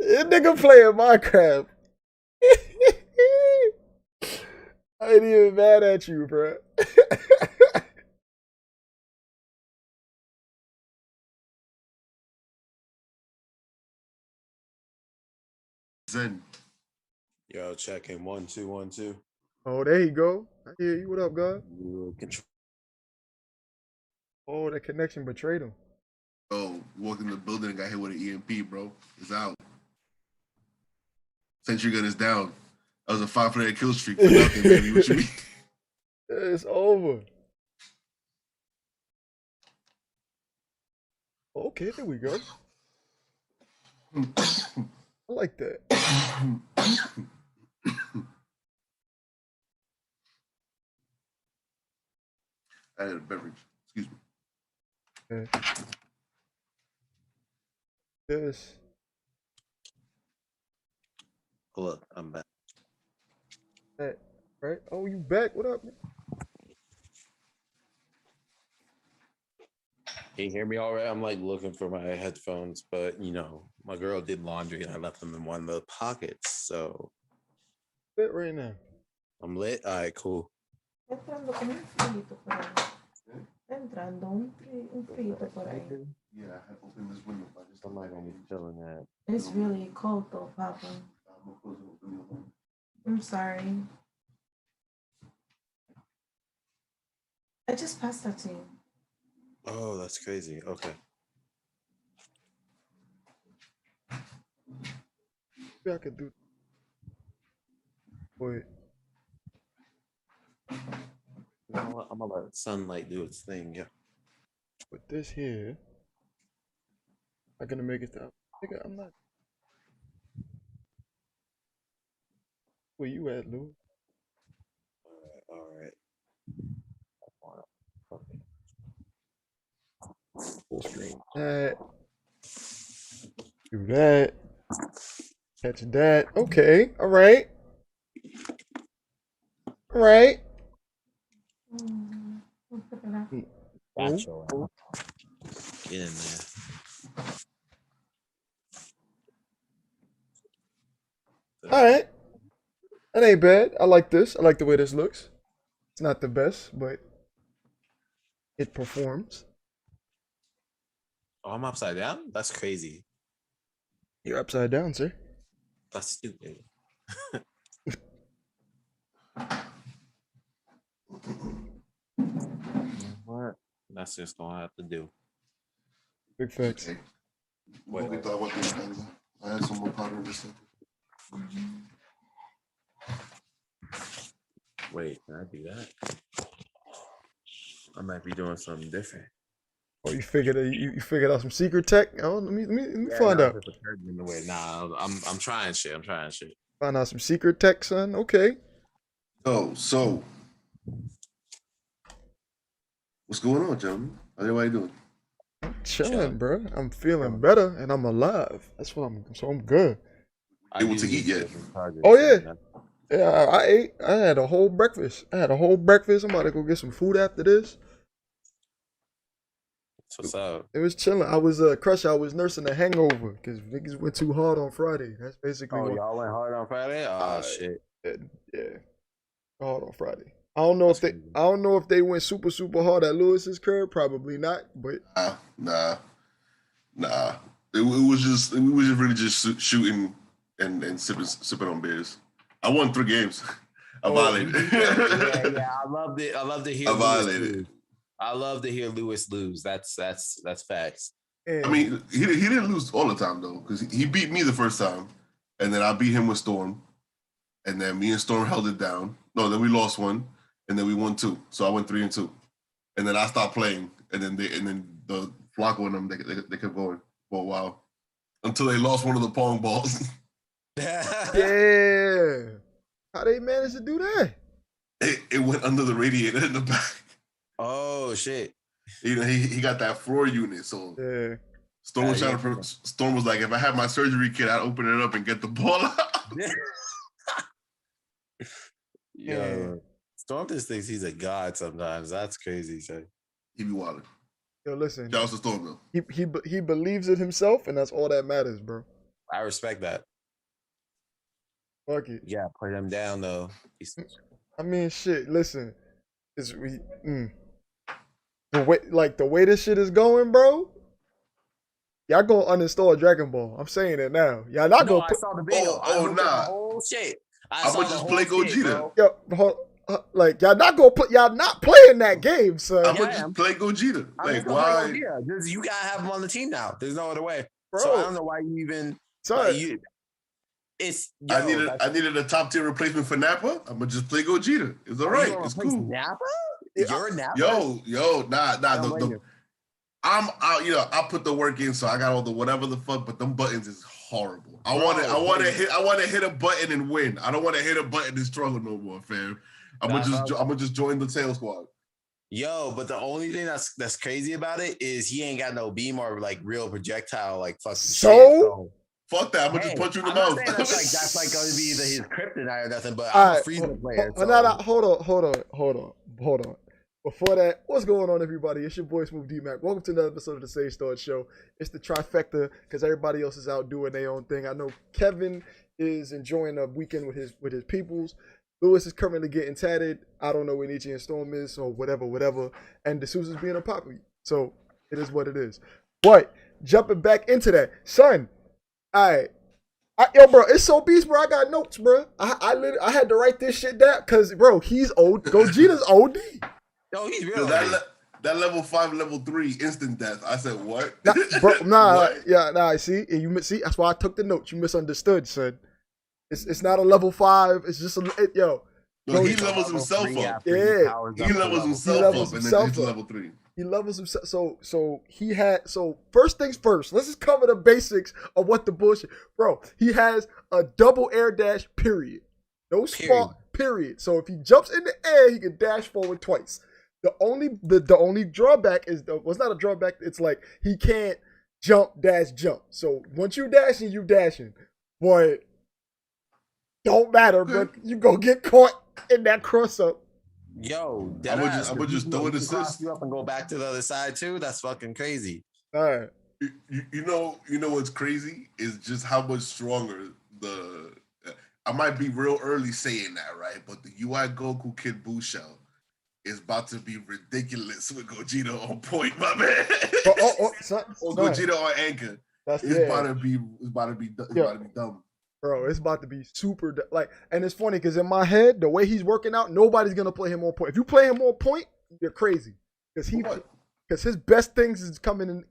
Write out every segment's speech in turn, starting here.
This nigga playing Minecraft. I ain't even mad at you, bro. Zen. Yo, checking 1 2 1 2. Oh, there you go. I hear you. What up, God? Control. Oh, that connection betrayed him. Oh, walked in the building and got hit with an EMP, bro. It's out. Sentry gun is down. That was a 500 kill streak for nothing, baby. What you mean? It's over. Okay, there we go. I like that. I had a beverage. Excuse me. Yeah. Yes. Look, I'm back. That, right? Oh, you back? What up? Can you hear me all right? I'm like looking for my headphones, but you know, my girl did laundry and I left them in one of the pockets. So Fit right now. I'm lit. All right, cool. Entrando con un frito por ahí. Entrando un frito por ahí. Yeah, I had opened this window. But I just I'm not gonna be feeling that. It's really cold though, Papa. I'm gonna close it open the window. I'm sorry. I just passed that to you. Oh, that's crazy. Okay. Maybe I could do. Wait. You know what? I'm gonna let sunlight do its thing. Yeah. With this here, I'm gonna make it stop. Nigga, I'm not. Where you at, Lou? All right. Okay. Full screen. That. Do that. Catch that. Okay. All right. All right. Gotcha. Get in there. All right. That ain't bad. I like this. I like the way this looks. It's not the best, but it performs. Oh, I'm upside down? That's crazy. You're upside down, sir. That's stupid. What? That's just gonna have to do. Big facts. Okay. Wait. I had some more powder in this. Wait, can I do that? I might be doing something different. Oh, you figured out some secret tech? Oh, let me find out. In the way. Nah, I'm trying shit. Find out some secret tech, son. Okay. So what's going on, gentlemen? How everybody doing? Chilling, bro. I'm feeling better and I'm alive. That's what I'm good. Able to eat yet? Oh yeah. Yeah, I ate. I had a whole breakfast. I'm about to go get some food after this. What's up? It was chilling. I was Crush. I was nursing a hangover because niggas went too hard on Friday. That's basically Oh, what. y'all went hard on Friday? Oh shit. Yeah, hard on Friday. I don't know if they went super hard at Lewis's curb. Probably not. But Nah. It was just we were just really just shooting and sipping on beers. I won 3 games. I violated. Yeah. I loved it. I love to hear. I violated. I love to hear Lewis lose. That's facts. yeah. I mean, he didn't lose all the time though, because he beat me the first time, and then I beat him with Storm, and then me and Storm held it down. No, then we lost 1, and then we won 2. So I went 3-2, and then I stopped playing, and then the Flacco and them they kept going for a while until they lost one of the pong balls. Yeah. How they managed to do that? It went under the radiator in the back. Oh shit. You know, he got that floor unit. So Yeah. Storm was like, if I had my surgery kit, I'd open it up and get the ball out. Yo, Storm just thinks he's a god sometimes. That's crazy, so. He be wilding. Yo, listen. Shout out to Storm though. He believes it himself, and that's all that matters, bro. I respect that. Fuck it. Yeah, put him down though. I mean, shit. Listen, it's the way this shit is going, bro. Y'all gonna uninstall Dragon Ball. I'm saying it now. Y'all not No, gonna I put. saw the video. I oh, looked at nah. the whole shit. I I'ma saw the just whole play shit, Gogeta. bro. Like y'all not gonna put. Y'all not playing that game, son. I'm Yeah, gonna just play Gogeta. I'm Like just gonna play why? Gogeta. You gotta have him on the team now. There's no other way. Bro. So I don't know why you even. Son, Like, it's yo, I needed a top tier replacement for Nappa. I'm gonna just play Gogeta. It's all right. It's cool. Nappa? Yeah, You're Nappa? Yo, nah. I don't blame you. I'm out. You know, I put the work in, so I got all the whatever the fuck. But them buttons is horrible. I Bro, want to hit a button and win. I don't want to hit a button and struggle no more, fam. I'm gonna just join the tail squad. Yo, but the only thing that's crazy about it is he ain't got no beam or like real projectile like fucking So? Fuck that. I'm gonna just punch you in the I'm mouth. not saying that's like gonna be his kryptonite or nothing, but All I'm right, a Frieza player. Hold on. Before that, what's going on, everybody? It's your boy Smooth D-Mac. Welcome to another episode of the Sage Start Show. It's the trifecta because everybody else is out doing their own thing. I know Kevin is enjoying a weekend with his peoples. Lewis is currently getting tatted. I don't know where Nietzsche and Storm is, or whatever. And D'Souza's being a poppy. So it is what it is. But jumping back into that, son. All right. Yo, bro, it's so beast, bro. I got notes, bro. I had to write this shit down because, bro, he's old. Gogeta's OD. No, he's Yo, real. that level 5, level 3 instant death. I said what? What? See, see, that's why I took the notes. You misunderstood, son. It's not a level 5. It's just No, he levels himself up. Yeah, He levels himself up, and then it's level 3. He levels himself. So first things first. Let's just cover the basics of what the bullshit, bro. He has a double air dash. Period. No spot. Period. So if he jumps in the air, he can dash forward twice. The only drawback is it's not a drawback. It's like he can't jump. So once you dashing, boy, don't matter, bro. You gonna get caught in that cross up. Yo, I would just throw an assist. Cross you up and go back to the other side too. That's fucking crazy. All right. You know what's crazy is just how much stronger the. I might be real early saying that, right? But the UI Goku Kid Buu Shell is about to be ridiculous with Gogeta on point, my man. Or Gogeta on anchor. It's about to be dumb. Bro, it's about to be super and it's funny because in my head, the way he's working out, nobody's gonna play him on point. If you play him on point, you're crazy because his best things is coming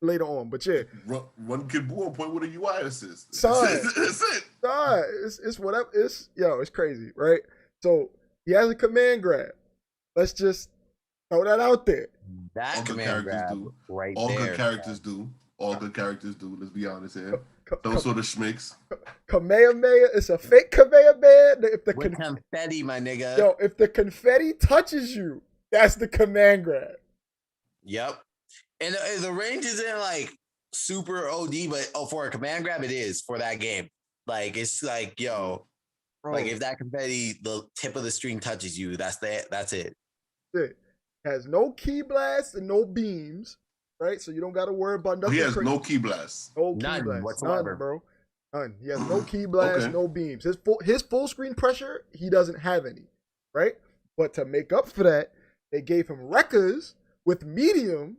later on. But yeah, run Kid Buu on point with a UI assist. Son, that's it. Son, it's whatever. It's crazy, right? So he has a command grab. Let's just throw that out there. That all command grab do. right all there. All good characters do. All good characters do. Let's be honest here. Those sort of schmicks. Kamehameha, it's a fake Kamehameha. With confetti, my nigga. Yo, if the confetti touches you, that's the command grab. Yep. And the range isn't like super OD, but for a command grab, it is for that game. Like it's like, yo, bro, like if that confetti, the tip of the string touches you, that's it. It has no key blasts and no beams. Right, so you don't got to worry about nothing. He has no key blasts. No key blasts whatsoever, none, bro. None. He has no key blasts, no beams. His full screen pressure, he doesn't have any. Right, but to make up for that, they gave him Rekkas with medium,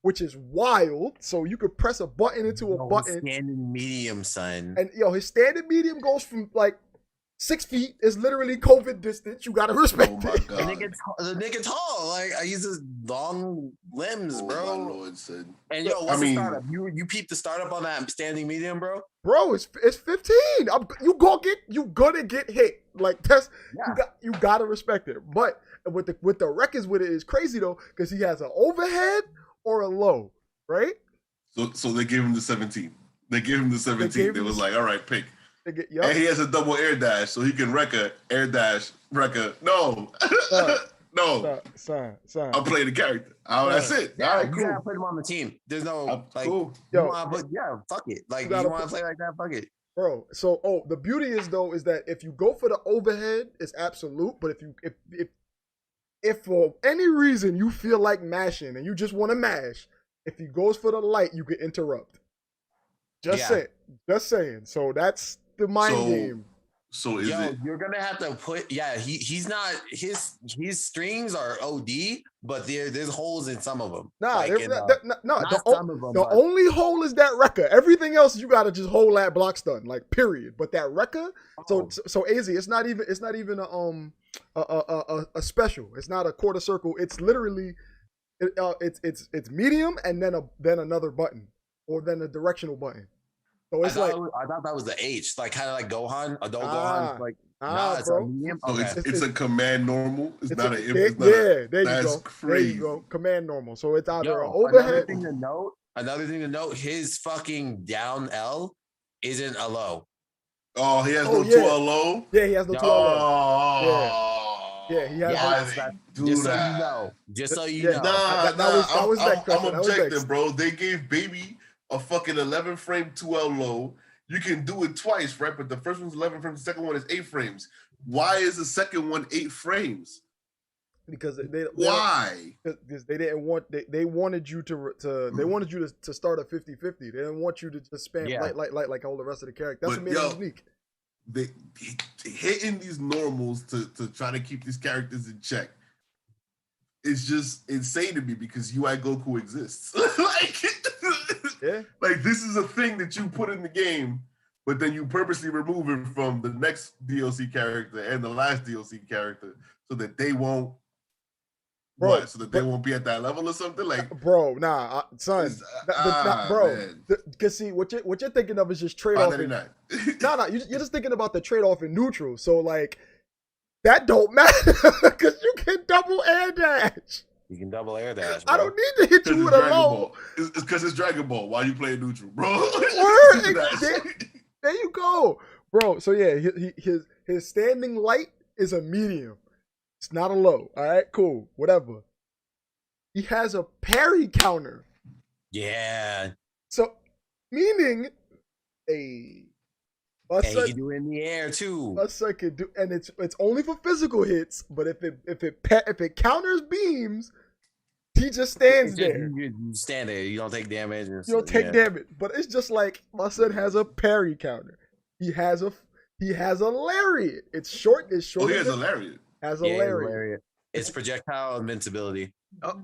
which is wild. So you could press a button into a button. Standing medium, son. And his standing medium goes from like 6 feet. Is literally COVID distance. You gotta respect it. The nigga tall. Like he's just long limbs, bro. My Lord, son. And what's the startup? You peep the startup on that standing medium, bro? Bro, it's 15. You gonna get hit. Like that's you gotta respect it. But with the records with it is crazy though, because he has an overhead or a low, right? So they gave him the 17. They gave him the 17. They was like, all right, pick. Yep. And he has a double air dash, so he can air dash. No. No. Son. I'm playing the character. That's it. Yeah, all right, you cool. gotta put him on the team. There's no cool. Fuck it. Like you want to play like that, fuck it. Bro, so the beauty is that if you go for the overhead, it's absolute. But if for any reason you feel like mashing and you just want to mash, if he goes for the light, you can interrupt. Just saying. Just saying. So that's the mind So- game. So is Yo, it? you're gonna have to put. Yeah, he's not. His strings are OD, but there's holes in some of them. Nah, Like in, no. not The, some of them. the but- only hole is that Rekka. Everything else you gotta just hold that block stun, like period. But that Rekka, Oh, so AZ, it's not even a special. It's not a quarter circle. It's literally it's medium and then another button or then a directional button. So it's I thought that was the H, like kind of like Gohan, adult Gohan. Like it's a bro. medium. So Okay. it's a command normal. It's not a. there It's not you that's go. crazy. There you go. Command normal. So it's either Yo, an overhead. Another thing to note, his fucking down L isn't a low. Oh, he has Oh, no yeah. 2L low. Yeah, he has no No. 2L. Oh, Yeah, he has Why no- they do Just so that? you know. Just so you Yeah. know. Nah, that was next, I'm Preston. That was objecting, next. bro. They gave Baby a fucking 11 frame 2L low. You can do it twice, right? But the first one's 11 frames, the second one is 8 frames. Why is the second one 8 frames? Because they Why? because they didn't want they wanted you they wanted you to start a 50-50. They didn't want you to just spam Yeah. light like all the rest of the character. That's But, what made yo, it unique. They hitting these normals to try to keep these characters in check. It's just insane to me because UI Goku exists. Yeah. Like this is a thing that you put in the game, but then you purposely remove it from the next DLC character and the last DLC character so that they won't. Bro, What? So that they won't be at that level or something? Like, Bro, nah, son. it's- Bro, man. because see, what you're thinking of is just trade off. 599. No, you're just thinking about the trade off in neutral. So like, that don't matter because you can double air dash. You can double air dash. I bro. don't need to hit Because you it's with a Dragon low. Ball. It's because it's Dragon Ball while you play neutral, bro. Word, That's- there you go, bro. So yeah, his standing light is a medium. It's not a low. All right, cool, whatever. He has a parry counter, Yeah. so meaning a And he can do it in the air too. my son can do, and it's only for physical hits. But if it counters beams, he just stands there. You stand there. You don't take damage. You don't take damage. But it's just like my son has a parry counter. He has a lariat. It's short. It's Oh, short. he has a lariat. Has a lariat. It's projectile invincibility. Oh.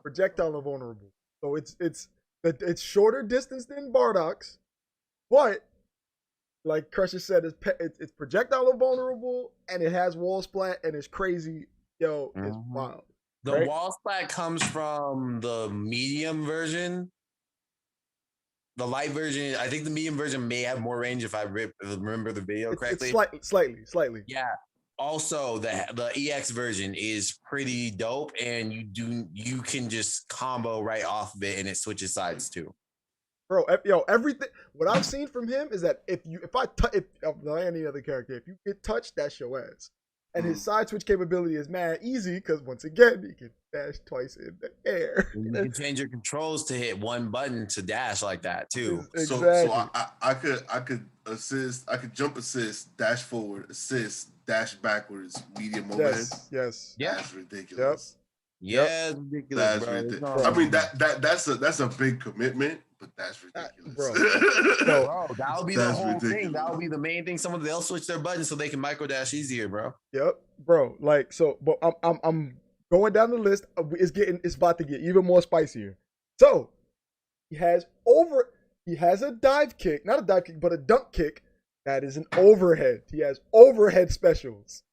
Projectile invulnerable. So it's shorter distance than Bardock's, but like Crusher said, it's projectile invulnerable and it has wall splat and it's crazy. Yo, it's Mhm. wild. The Right. wall splat comes from the medium version. The light version, I think the medium version may have more range if I remember the video It's correctly. slightly. Yeah. Also, the EX version is pretty dope, and you can just combo right off of it, and it switches sides too. Bro, everything. What I've seen from him is that if any other character, if you get touched, that's your ass. And his side switch capability is mad easy because once again, he can dash twice in the air. You can change your controls to hit one button to dash like that too. Exactly. So I could assist, I could jump assist, dash forward, assist, dash backwards, medium overhead. Yes. Yeah. That's ridiculous. Yeah, it's ridiculous, That's bro. ridiculous. I mean that's a big commitment, but that's ridiculous. bro. Bro, that would be the That's whole thing. ridiculous. That would be the main thing. Someone they'll switch their buttons so they can micro dash easier, bro. Yep, bro. Like so, but I'm going down the list. It's about to get even more spicier. So he has a dive kick, not a dive kick, but a dunk kick. That is an overhead. He has overhead specials.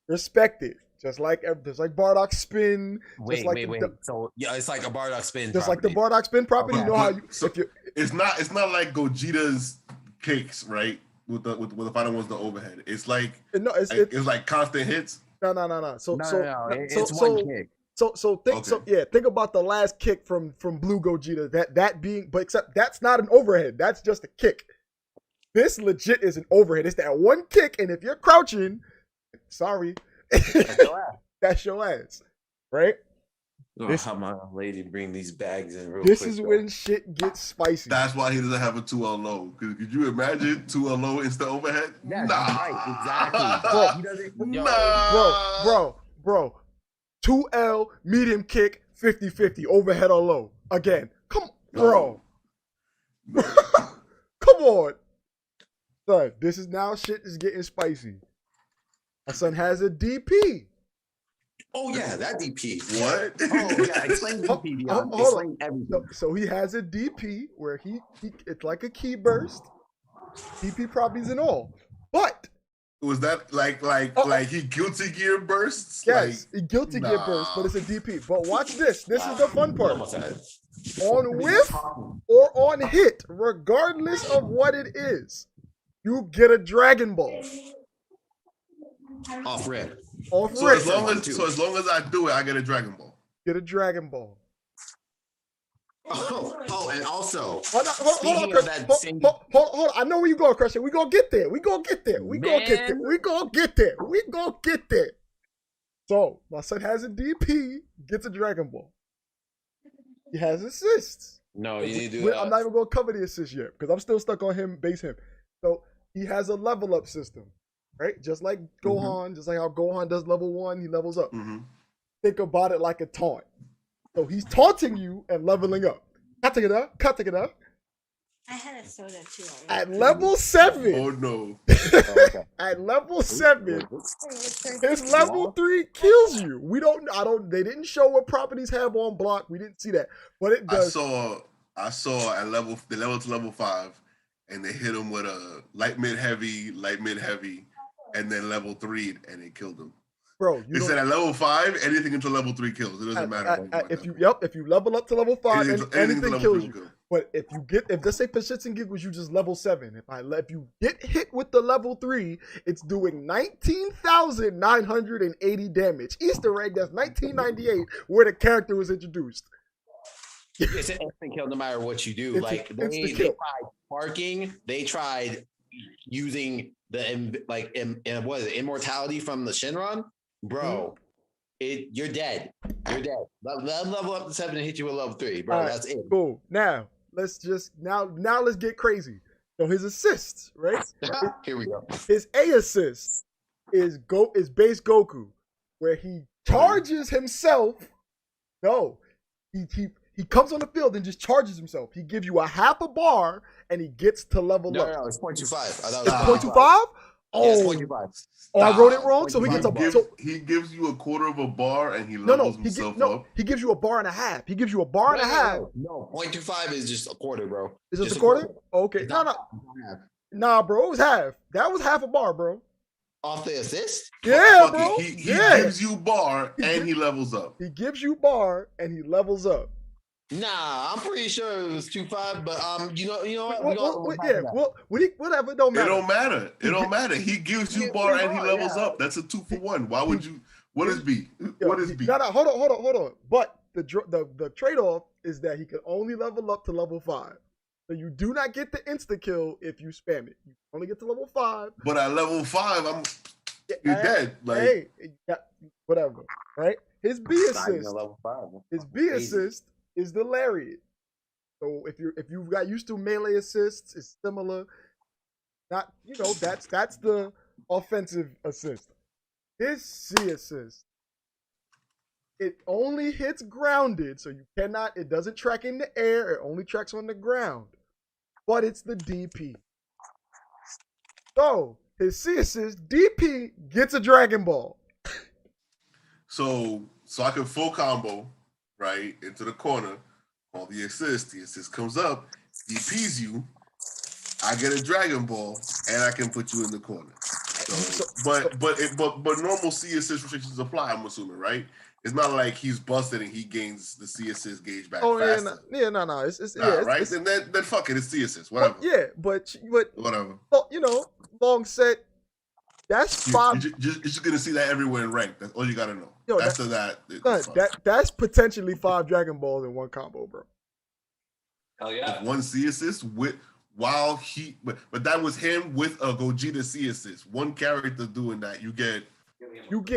Respect it. Just like Bardock spin. Wait. The, So yeah, it's like a Bardock spin. just property. like the Bardock spin property. You know how you So- if you It's not like Gogeta's kicks, right? With the final one's the overhead. It's like no, it's like constant hits. no. So No, it's so, one kick. Think about the last kick from Blue Gogeta. That being, but except that's not an overhead. That's just a kick. This legit is an overhead. It's that one kick, and if you're crouching, sorry, that's your ass, right? This- How my lady bring these bags in real This quick. is though. when shit gets spicy. That's why he doesn't have a 2L low. Could you imagine 2L low instead overhead? Yeah, Nah. right, exactly. Bro, he doesn't. Yo, Nah. Bro, 2L medium kick 50-50 overhead or low again. Come, bro. Come on. Son, this is now shit is getting spicy. My son has a DP. Oh yeah, that DP. What? Oh yeah, explain DP, Dion. Hold Explain on. everything. So he has a DP where he it's like a key burst, DP properties and all. But Was that like he guilty gear bursts? yes, a guilty gear nah. burst, but it's a DP. But watch this. This is the fun part. Almost had it. On whiff or on hit, regardless of what it is, you get a Dragon Ball. Off rip. Off So rip. as long as I do it, I get a Dragon Ball. Get a Dragon Ball. Oh, and also, Hold on, speaking of that same, hold on. I know where you going, Christian. We gonna get there. We gonna get there. We gonna get there. We gonna get there. We gonna get there. So my son has a DP, gets a Dragon Ball. He has assists. no, you need to do I'm not even gonna cover the assists yet because I'm still stuck on him, base him. So he has a level up system, right? Just like Gohan, just like how Gohan does level 1, he levels up. Mm-hmm. Think about it like a taunt. So he's taunting you and leveling up. Katagada, katagada. I had a soda too. At level 7. Oh no. okay. At level 7, his level 3 kills you. They didn't show what properties have on block. We didn't see that. But it does. I saw at level to level 5, and they hit him with a light mid heavy, and then level 3, and it killed him. Bro, They said at level 5, anything until level 3 kills. It doesn't matter. if you level up to level 5, anything kills you. Kill. But if let's say Persistent Gig was you just level 7, if you get hit with the level 3, it's doing 19,980 damage. Easter egg, that's 1998, where the character was introduced. It's an instant kill no matter what you do. It's like an they instant kill. tried sparking, they tried using the what is it, immortality from the Shinron, bro. You're dead. You're dead. Level up to 7 and hit you with level 3, bro. All right, That's it. Cool. Now let's get crazy. So his assists, right? Here we go. His A assist is base Goku, where he charges himself. No, he comes on the field and just charges himself. He gives you a half a bar and he gets to level up. No, it's 0.25. I thought It's it was 0.25? Yeah, it's Oh, 0.25. oh, I wrote it wrong. So he gets He gives you a quarter of a bar and he levels himself up. he gives you a bar and a half. He gives you a bar and a half. No, 0.25 is just a quarter, bro. Is it a quarter? Okay. It's No, not half. nah, bro. It was half. That was half a bar, bro. Off the assist? Yeah, Fuck bro. it. He Yeah. gives you bar and he levels up. He gives you bar and he levels up. Nah, I'm pretty sure it was 2.5, but you know what? Whatever. Don't matter. It don't matter. It don't matter. He gives you bar and he levels up. That's a 2-for-1. Why would you? What is B? What is B? No, hold on. But the trade-off is that he can only level up to level 5. So you do not get the insta kill if you spam it. You only get to level 5. But at level 5, you're dead. Like, hey, whatever. Right? His B Not even assist. level 5. His B Crazy. assist is the lariat. So if you've got used to melee assists, it's similar. Not that's the offensive assist. His C assist, it only hits grounded, so you cannot. It doesn't track in the air. It only tracks on the ground. But it's the DP. So his C assist, DP gets a Dragon Ball. so I can full combo right into the corner. All the assist comes up, DPs you. I get a Dragon Ball, and I can put you in the corner. So, but normal C assist restrictions apply. I'm assuming, right? It's not like he's busted and he gains the C assist gauge back. Oh faster. no. It's right. It's, Then fuck it. It's C assist. Whatever. but Whatever. well, long set. That's 5. You're just gonna see that everywhere in rank. That's all you gotta know. Yo, After that's potentially 5 Dragon Balls in one combo, bro. Hell yeah. With one C assist but that was him with a Gogeta C assist. One character doing that, you get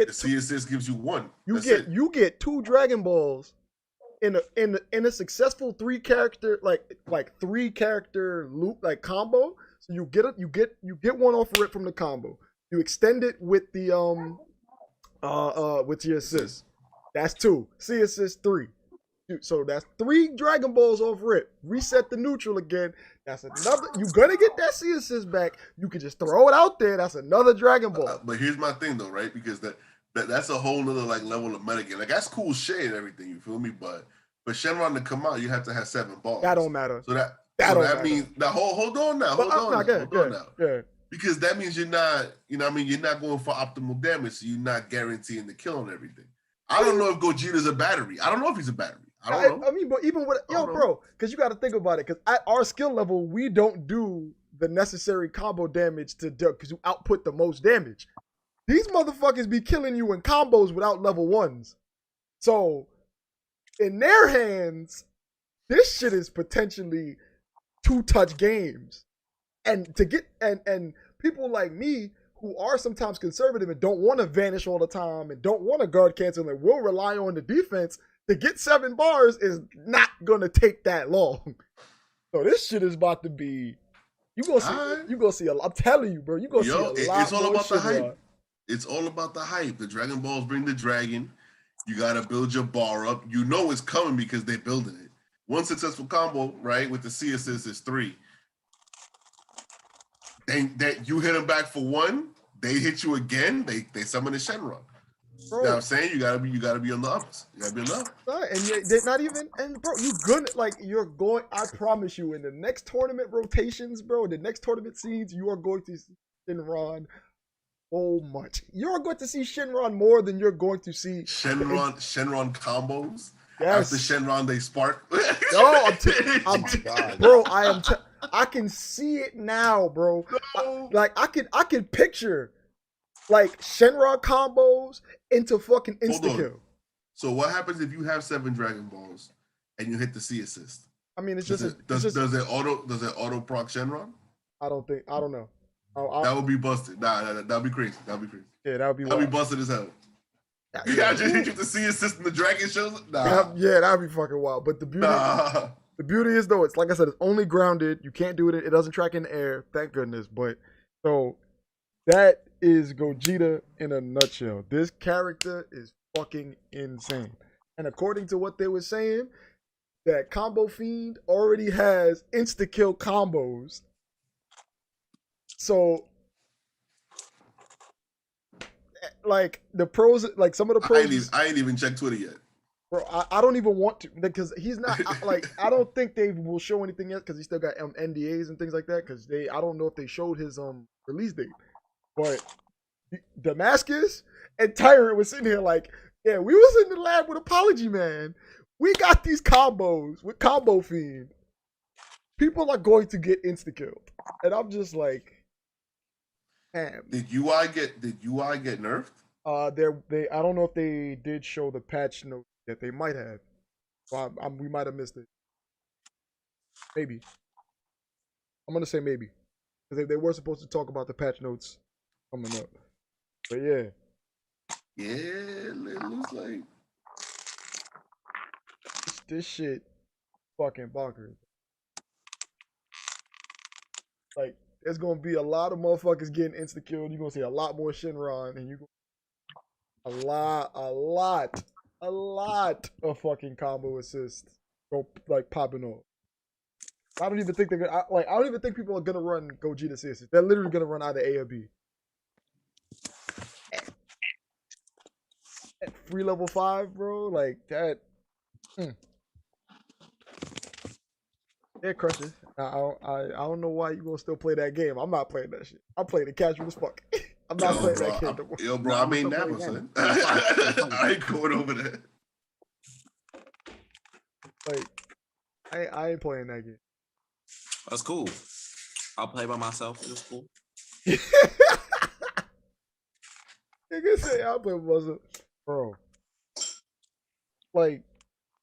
the C assist gives you one. You get 2 Dragon Balls in a successful 3 character like 3 character loop like combo. So you get one off rip from the combo. You extend it with the with your assist. That's 2. C assist 3. Dude, so that's 3 Dragon Balls off rip. Reset the neutral again. That's another. You're gonna get that C assist back. You can just throw it out there. That's another Dragon Ball. But here's my thing though, right? Because that's a whole nother like level of metagame. Like that's cool shit and everything. You feel me? But for Shenron to come out, you have to have 7 balls. That don't matter. So that don't that matter. means now hold on now. Hold on now. Yeah. Because that means you're not, you know what I mean, you're not going for optimal damage, so you're not guaranteeing the kill and everything. I don't know if Gogeta's a battery. I don't know if he's a battery. I don't know. I mean, but even with bro, because you got to think about it. Because at our skill level, we don't do the necessary combo damage to because you output the most damage. These motherfuckers be killing you in combos without level 1s. So in their hands, this shit is potentially 2-touch games. And to get and people like me who are sometimes conservative and don't want to vanish all the time and don't want to guard cancel and will rely on the defense to get 7 bars is not gonna take that long. So this shit is about to be. You gonna see a lot. I'm telling you, bro. You gonna see a lot. It's all more about the shit hype. on. It's all about the hype. The Dragon Balls bring the dragon. You gotta build your bar up. You know it's coming because they're building it. One successful combo, right, with the C assist is 3. That you hit them back for 1, they hit you again. They summon the Shenron. Bro. You know what I'm saying? You gotta be on the ups. You gotta be on the ups. And they're not even. And bro, you're going. I promise you, in the next tournament rotations, bro, the next tournament seeds, you are going to see Shenron so much. You're going to see Shenron more than you're going to see Shenron combos. Yes. After Shenron, they spark. Bro, I can see it now, bro. No. I can picture like Shenron combos into fucking insta kill. So what happens if you have 7 Dragon Balls and you hit the C assist? I mean, does it auto proc Shenron? I don't know. That would be busted. That'd be crazy. Yeah, that would be. That'd be busted as hell. You gotta just hit you with the C assist and the dragon shows up. That'd be fucking wild. But the beauty is though, it's like I said, it's only grounded. You can't do it. It doesn't track in the air. Thank goodness. But so that is Gogeta in a nutshell. This character is fucking insane. And according to what they were saying, that Combo Fiend already has insta kill combos. So like the pros, like some of the pros. I ain't even checked Twitter yet. Bro, I don't even want to because he's not I don't think they will show anything yet because he still got NDAs and things like that because I don't know if they showed his release date, but Damascus and Tyrant was sitting here like, yeah, we was in the lab with Apology Man. We got these combos with Combo Fiend. People are going to get insta killed, and I'm just like, damn. Did UI get nerfed? They I don't know if they did show the patch note that they might have. So we might have missed it. Maybe. I'm gonna say maybe because they were supposed to talk about the patch notes coming up. But yeah. Yeah, it looks like this shit fucking bonkers. Like, there's gonna be a lot of motherfuckers getting insta killed. You're gonna see a lot more Shenron, and a lot of fucking combo assists go like popping off. I don't even think they're gonna I don't even think people are gonna run Gogeta assists. They're literally gonna run either A or B. At free level 5, bro, like that. Yeah, crushes. I don't know why you gonna still play that game. I'm not playing that shit. I'm playing it casual as fuck. I'm not playing that game no more. Yo, bro, I made Napa, son. I ain't going over there. Like, I ain't playing that game. That's cool. I'll play by myself. It's cool. Nigga say I'll play by myself, bro. Like,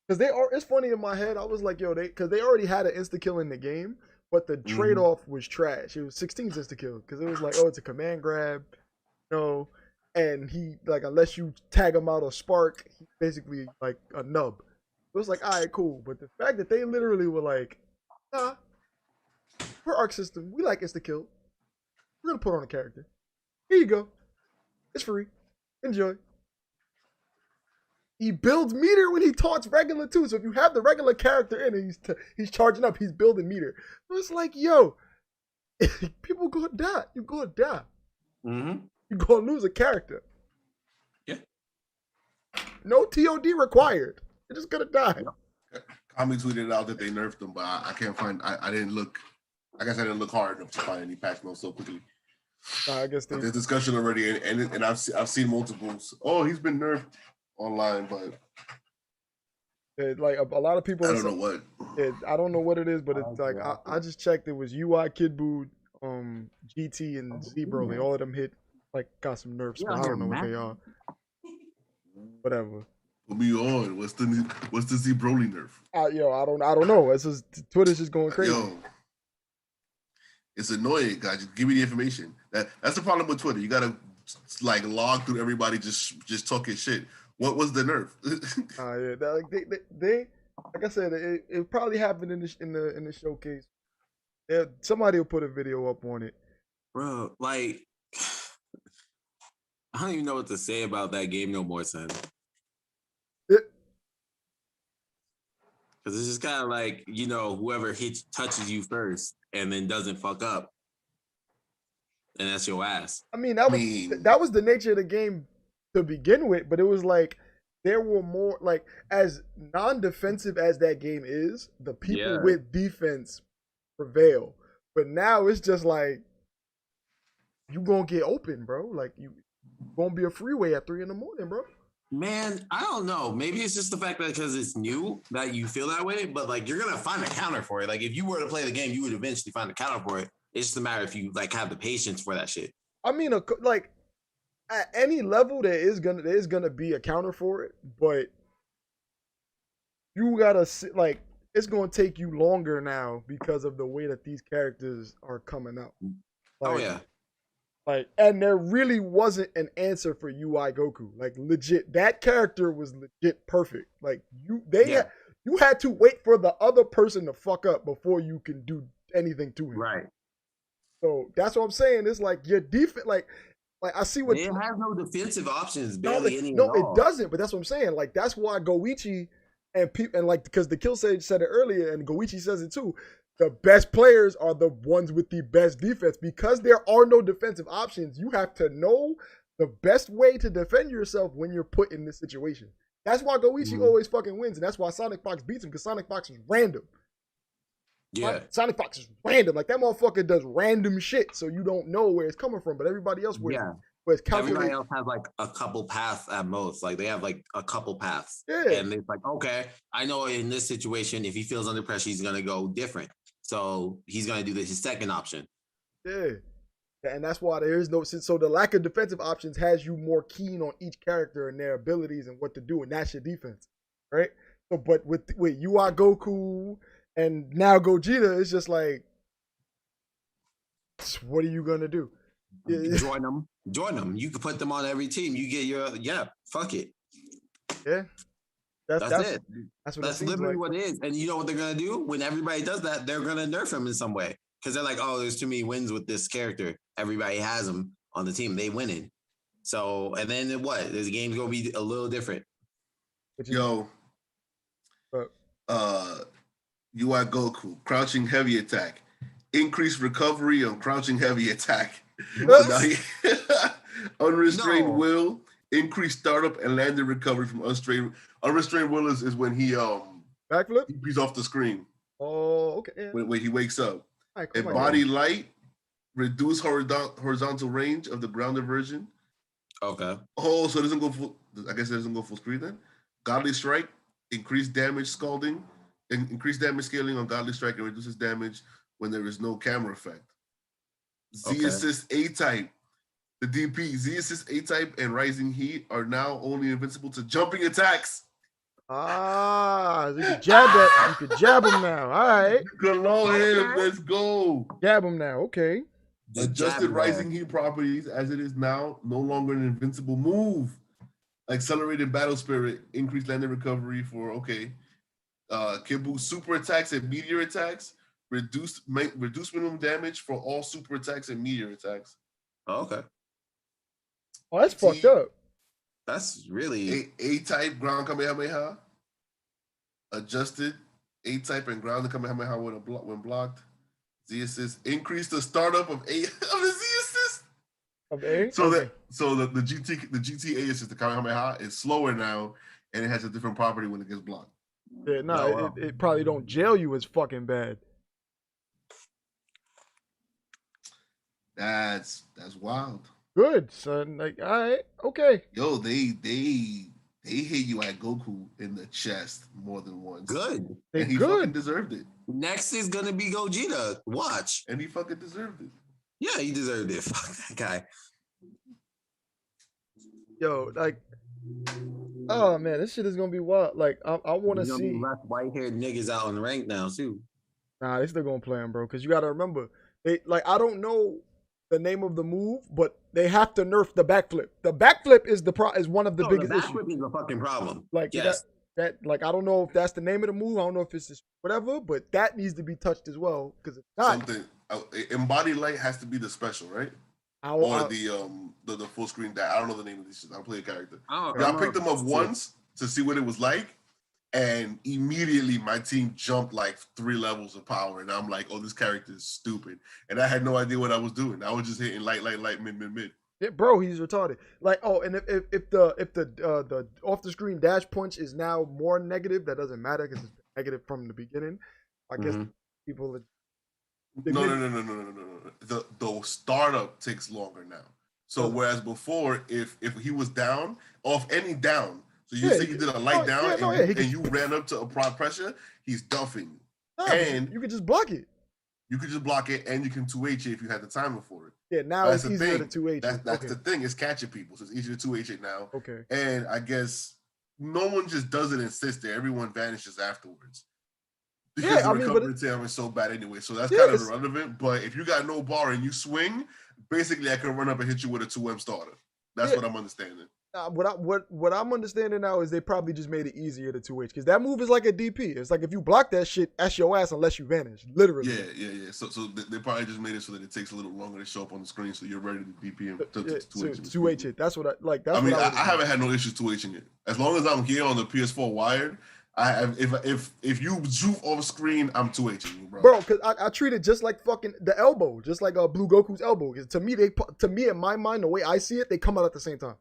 cause it's funny in my head. I was like, yo, cause they already had an insta kill in the game, but the trade off was trash. It was 16's insta kill because it was like, oh, it's a command grab, and he like unless you tag him out or spark, he's basically like a nub. It was like, all right, cool. But the fact that they literally were like, nah, we're Arc System. We like insta kill. We're gonna put on a character. Here you go. It's free. Enjoy. he builds meter when he taunts regular too. So if you have the regular character in and he's charging up, he's building meter. So it's like, yo, people gonna die. You gonna die. Mm-hmm. You gonna lose a character. Yeah. No TOD required. You're just gonna die. Kami tweeted out that they nerfed them, but I can't find. I didn't look. I guess I didn't look hard enough to find any patch notes so quickly. I guess But there's discussion already, and I've seen multiples. Oh, he's been nerfed online, but like a lot of people. I don't know what. I don't know what it is, but it's like I just checked. It was UI, Kid Buu, GT, and Z Broly. All of them got some nerfs, but I don't know what they are. Whatever. Put me on. What's the Z Broly nerf? I don't know. It's just Twitter's just going crazy. Yo, it's annoying, guys. Just give me the information. That's the problem with Twitter. You gotta log through everybody just talking shit. What was the nerf? Yeah, they like I said, it probably happened in the showcase. Yeah, somebody will put a video up on it. Bro, I don't even know what to say about that game no more, son. Because it's just kind of like, whoever touches you first and then doesn't fuck up. And that's your ass. I mean, that was the nature of the game to begin with, but it was like there were more as non-defensive as that game is, the people with defense prevail. But now it's just like you gonna get open, bro. Like you gonna be a freeway at 3 a.m, bro. Man, I don't know. Maybe it's just the fact that because it's new that you feel that way, but you're gonna find a counter for it. Like if you were to play the game, you would eventually find a counter for it. It's just a matter if you have the patience for that shit. I mean, at any level, there is gonna be a counter for it, but you gotta it's gonna take you longer now because of the way that these characters are coming out. Oh yeah. And there really wasn't an answer for UI Goku. Legit, that character was legit perfect. You had to wait for the other person to fuck up before you can do anything to him. Right. So that's what I'm saying. It's your defense. I see what it has no defensive options. It doesn't. But that's what I'm saying. That's why Goichi and people because the Kill Sage said it earlier, and Goichi says it too. The best players are the ones with the best defense because there are no defensive options. You have to know the best way to defend yourself when you're put in this situation. That's why Goichi always fucking wins, and that's why Sonic Fox beats him because Sonic Fox is random. Yeah, Sonic Fox is random. That motherfucker does random shit, so you don't know where it's coming from. But everybody else where it's calculated. Everybody else has a couple paths at most. They have a couple paths. Yeah, and it's okay, I know in this situation, if he feels under pressure, he's gonna go different. So he's going to do his second option. Yeah. And that's why there is no... So the lack of defensive options has you more keen on each character and their abilities and what to do, and that's your defense, right? So, but with UI Goku and now Gogeta, it's just what are you going to do? Join them. You can put them on every team. You get your... fuck it. Yeah. That's it. That's literally what it is. And you know what they're going to do? When everybody does that, they're going to nerf him in some way. Because they're there's too many wins with this character. Everybody has him on the team. They winning. So, and then what? The game's going to be a little different. Yo. UI Goku, crouching heavy attack. Increased recovery on crouching heavy attack. Unrestrained will. Increased startup and landing recovery from unrestrained will is when he backflip. He's off the screen. Oh, okay. Yeah. When he wakes up. Right, and body light, reduce horizontal range of the grounded version. Okay. Oh, so it doesn't go full. I guess it doesn't go full screen then. Godly strike, increased damage scalding, increased damage scaling on godly strike and reduces damage when there is no camera effect. Z assist A type. The DP, Z Assist A-Type and Rising Heat are now only invincible to jumping attacks. You can jab that. You can jab him now. All right. Hello, him. Let's go. Jab him now. Okay. Adjusted Rising Heat properties as it is now no longer an invincible move. Accelerated Battle Spirit, increased landing recovery for, Kid Buu super attacks and meteor attacks, reduced minimum damage for all super attacks and meteor attacks. Oh, okay. Oh, that's fucked up. That's really A-type ground Kamehameha. Adjusted A-type and ground Kamehameha when blocked. Z assist. Increase the startup of A of the Z assist. Of A? So Okay. the GTA assist, the Kamehameha, is slower now, and it has a different property when it gets blocked. Yeah, nah, Oh, wow. it probably don't jail you as fucking bad. That's wild. Good, son. Like, all right, okay. Yo, they hit you at Goku in the chest more than once. good. They And he good. fucking deserved it. Next is gonna be Gogeta. Watch. And he fucking deserved it. Yeah, he deserved it. Fuck that guy. Yo, like, oh man, this shit is gonna be wild. Like, I want to There's gonna be see. less white-haired niggas out on the rank now too. Nah, they still gonna play him, bro. Because you gotta remember, they like I don't know the name of the move, but they have to nerf the backflip. The backflip is is one of the biggest the issues. backflip is a fucking problem. Like yes, that like I don't know if that's the name of the move. I don't know if it's just whatever, but that needs to be touched as well. Because it's not. Something embodied light has to be the special, right? Or the full screen that I don't know the name of these shit. I don't play a character. I picked them up once to see what it was like, and immediately my team jumped like 3 levels of power, and I'm like, oh, this character is stupid, and I had no idea what I was doing. I was just hitting light, mid. Yeah, bro, he's retarded. Like, oh, and if the off the screen dash punch is now more negative, that doesn't matter because it's negative from the beginning. I guess people. No. The startup takes longer now. So whereas before, if he was down off any down, so you say you did a light down and you ran up to apply pressure, he's duffing you. Nah, and you can just block it. You could just block it, and you can 2H it if you had the timer for it. Yeah, now it's easier to 2H it. That's the thing. It's catching people, so it's easier to 2H it now. Okay. And I guess no one just doesn't insist there. Everyone vanishes afterwards. Because the recovery time is so bad anyway. So that's kind of irrelevant. But if you got no bar and you swing, basically I can run up and hit you with a 2M starter. That's what I'm understanding. What I'm understanding now is they probably just made it easier to 2H because that move is like a DP. It's like if you block that shit, that's your ass unless you vanish, literally. Yeah. So they probably just made it so that it takes a little longer to show up on the screen, so you're ready to DP him to 2H it. That's what I like. That's I haven't had no issues 2Hing it. As long as I'm here on the PS4 wired, if you zoom off screen, I'm 2Hing you, bro. Bro, because I treat it just like fucking the elbow, just like Blue Goku's elbow. Because to me, in my mind, the way I see it, they come out at the same time.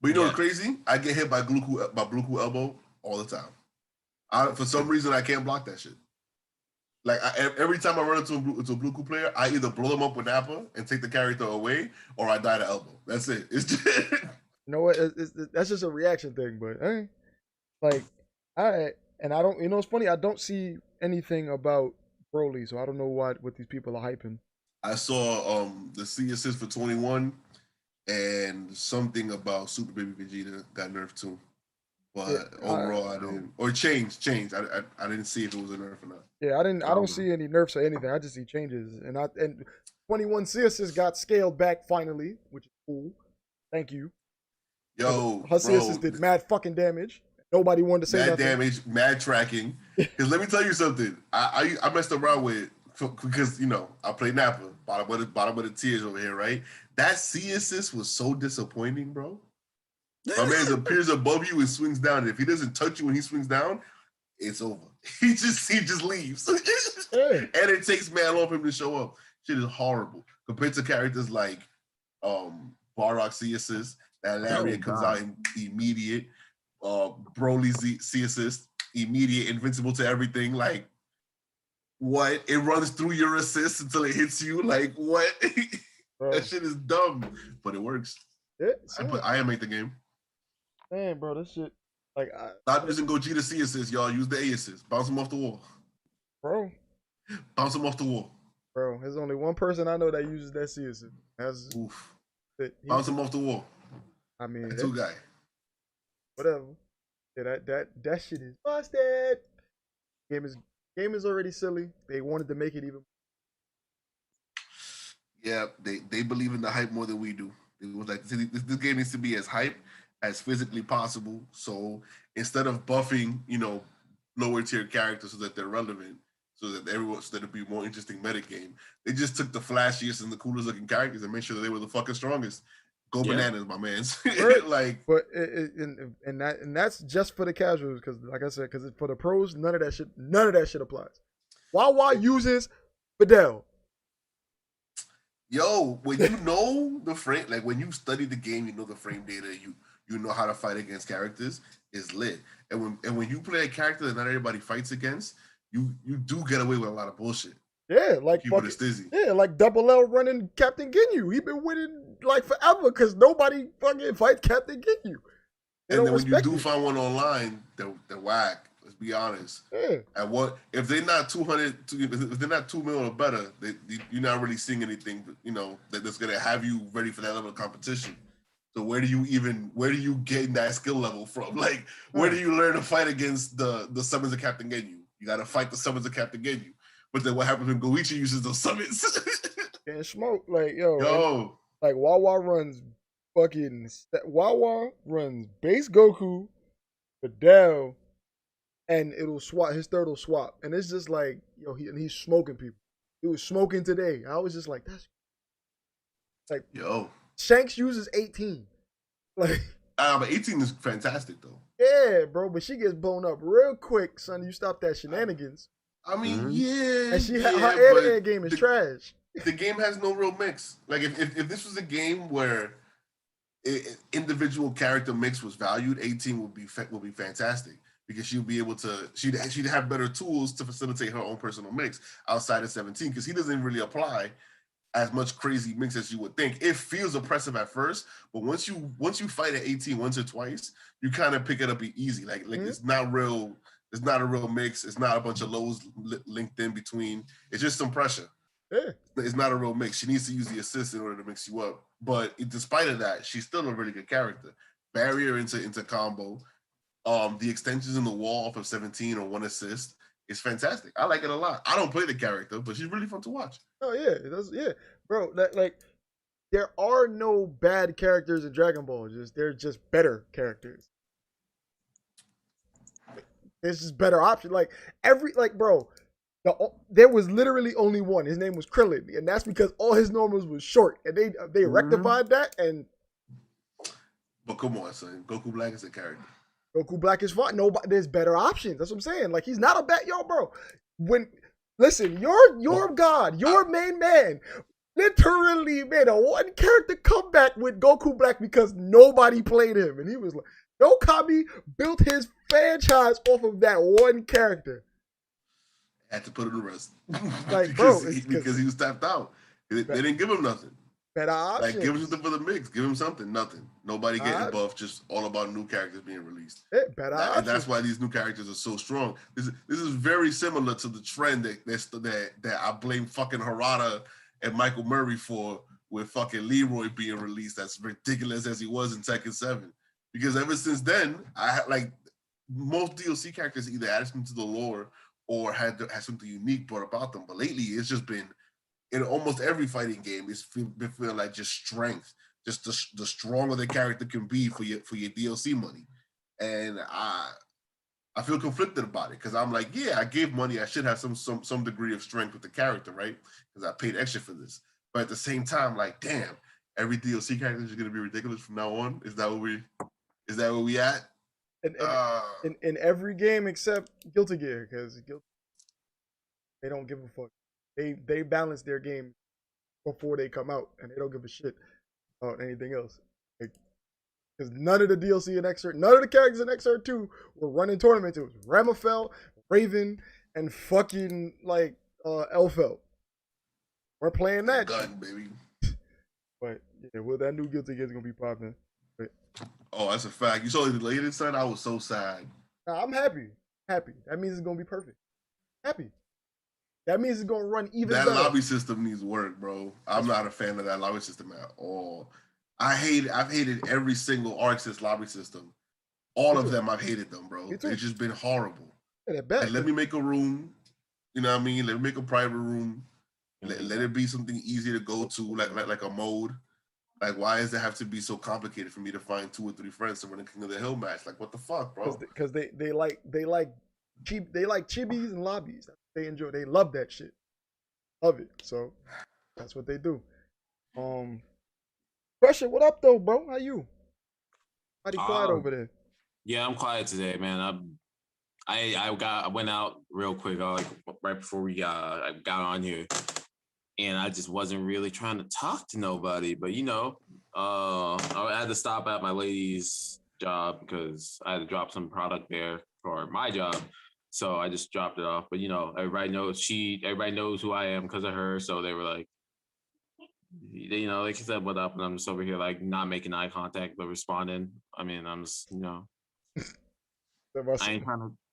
But you know what's crazy? I get hit by Blue Ku elbow all the time. For some reason, I can't block that shit. Like every time I run into a Blue Ku player, I either blow them up with Nappa and take the character away, or I die to elbow. That's it. It's just you know what? That's just a reaction thing. But like, and I don't. You know, it's funny. I don't see anything about Broly, so I don't know what these people are hyping. I saw the C assist for 21. And something about Super Baby Vegeta got nerfed too, but overall I didn't. Or changed. I didn't see if it was a nerf or not. Yeah, I didn't. I don't see any nerfs or anything. I just see changes, and 21 CSS got scaled back finally, which is cool. Thank you. Yo, her CSS did mad fucking damage. Nobody wanted to say mad nothing. Damage, mad tracking. Because let me tell you something. I messed around with because I played Nappa, bottom of the tiers over here, right? That C assist was so disappointing, bro. My man appears above you and swings down. And if he doesn't touch you when he swings down, it's over. He just leaves. And it takes man long for him to show up. Shit is horrible. Compared to characters like Bardock C assist, that Lariat comes out immediate. Broly C assist, immediate, invincible to everything. Like, what? It runs through your assist until it hits you. Like, what? That shit is dumb, but it works. Yeah, I animate the game. Man, bro, this shit. Like, stop using Gogeta C assist, y'all. Use the A assist. Bounce him off the wall. Bro. Bounce him off the wall. Bro, there's only one person I know that uses that C assist. That's oof. Bounce him off the wall. I mean, that two guy. Whatever. Yeah, that shit is busted. Game is already silly. They wanted to make it even. Yeah, they believe in the hype more than we do. It was like this game needs to be as hype as physically possible. So instead of buffing, lower tier characters so that they're relevant, so that it'd be a more interesting meta game, they just took the flashiest and the coolest looking characters and made sure that they were the fucking strongest. Go Yeah. bananas, my man's. Right. Like, But and that's just for the casuals, because like I said, because for the pros, none of that shit applies. Wawa uses Fidel. yo, when you know the frame, like when you study the game, you know the frame data, you know how to fight against characters is lit. And when you play a character that not everybody fights against, you do get away with a lot of bullshit. Yeah, like Keep it a fucking, stizzy. yeah, like Double L running Captain Ginyu. He been winning like forever because nobody fucking fight Captain Ginyu. They And don't then when you respect do it. find one online, they're whack. Let's be honest. Yeah. At what if they're not 200? If they're not 2 mil or better, you're not really seeing anything. You know that's gonna have you ready for that level of competition. So where do you gain that skill level from? Like where do you learn to fight against the summons of Captain Ginyu? You got to fight the summons of Captain Ginyu. But then what happens when Goichi uses those summons? Getting smoked. Like, yo. Yo, Like, Wawa runs base Goku, Fidel, and it'll swap. His third will swap. And it's just like, yo, he's smoking people. He was smoking today. I was just like, that's like, yo. Shanks uses 18. Like, But 18 is fantastic though. yeah, bro, but she gets blown up real quick, son. You stop that shenanigans. I mean, Mhm. yeah. And her but air game is the- trash. The game has no real mix. Like if this was a game where individual character mix was valued, 18 would be fantastic because she'd have better tools to facilitate her own personal mix outside of 17 because he doesn't really apply as much crazy mix as you would think. It feels oppressive at first, but once you fight at 18 once or twice, you kind of pick it up easy. Like it's not real. It's not a real mix. It's not a bunch of lows linked in between. It's just some pressure. Yeah. It's not a real mix. She needs to use the assist in order to mix you up. But despite of that, she's still a really good character. Barrier into combo. The extensions in the wall off of 17 or one assist is fantastic. I like it a lot. I don't play the character, but she's really fun to watch. Oh yeah, it does. Yeah, bro. Like, there are no bad characters in Dragon Ball. They're just better characters. There's just better options. Like bro. There was literally only one. His name was Krillin, and that's because all his normals was short, and they rectified that. And But come on, son. Goku Black is a character. Goku Black is fine. Nobody, there's better options. That's what I'm saying. Like, he's not a bad bro. Listen, your god, your main man, literally made a one character comeback with Goku Black because nobody played him, and he was like, Okami built his franchise off of that one character. Had to put him to rest. Like, because he was tapped out. They didn't give him nothing. Better options. Like, give him something for the mix. Give him something. Nothing. Nobody getting buffed. Just all about new characters being released. Yeah, better And options. that's why these new characters are so strong. This is very similar to the trend that I blame fucking Harada and Michael Murray for, with fucking Leroy being released. That's ridiculous as he was in Tekken 7. Because ever since then, I had like most DLC characters either added something to the lore or had something unique brought about them. But lately, it's just been in almost every fighting game. It's been feeling like just strength, just the stronger the character can be for your DLC money. And I feel conflicted about it because I'm like, yeah, I gave money. I should have some degree of strength with the character, right? Because I paid extra for this. But at the same time, like, damn, every DLC character is going to be ridiculous from now on. Is that where we at? In every game except Guilty Gear, because they don't give a fuck. They balance their game before they come out, and they don't give a shit about anything else. Because none of the DLC in XR, none of the characters in XR2 were running tournaments. It was Ramafel, Raven, and fucking like Elfel. We're playing that gun, baby. But yeah, well, that new Guilty Gear is gonna be popping. Oh, that's a fact. You saw the latest, son? I was so sad. Nah, I'm happy. Happy. That means it's gonna be perfect. Happy. That means it's gonna run even that better. lobby system needs work, bro. I'm not a fan of that lobby system at all. I've hated every single ArcSys lobby system. All of them, I've hated them, bro. They've just been horrible. Yeah, like, let me make a room. You know what I mean? Let me make a private room. Let it be something easy to go to, like a mode. Like, why does it have to be so complicated for me to find 2 or 3 friends to run a King of the Hill match? Like, what the fuck, bro? Because they like chibis and lobbies. They enjoy. They love that shit. Love it. So that's what they do. Pressure, what up though, bro? How you? Mighty quiet Um, over there. Yeah, I'm quiet today, man. I went out real quick, like right before we I got on here, and I just wasn't really trying to talk to nobody. But I had to stop at my lady's job because I had to drop some product there for my job. So I just dropped it off. But everybody knows who I am because of her. So they were like, they said what up, and I'm just over here like not making eye contact but responding. I mean, I'm just I'm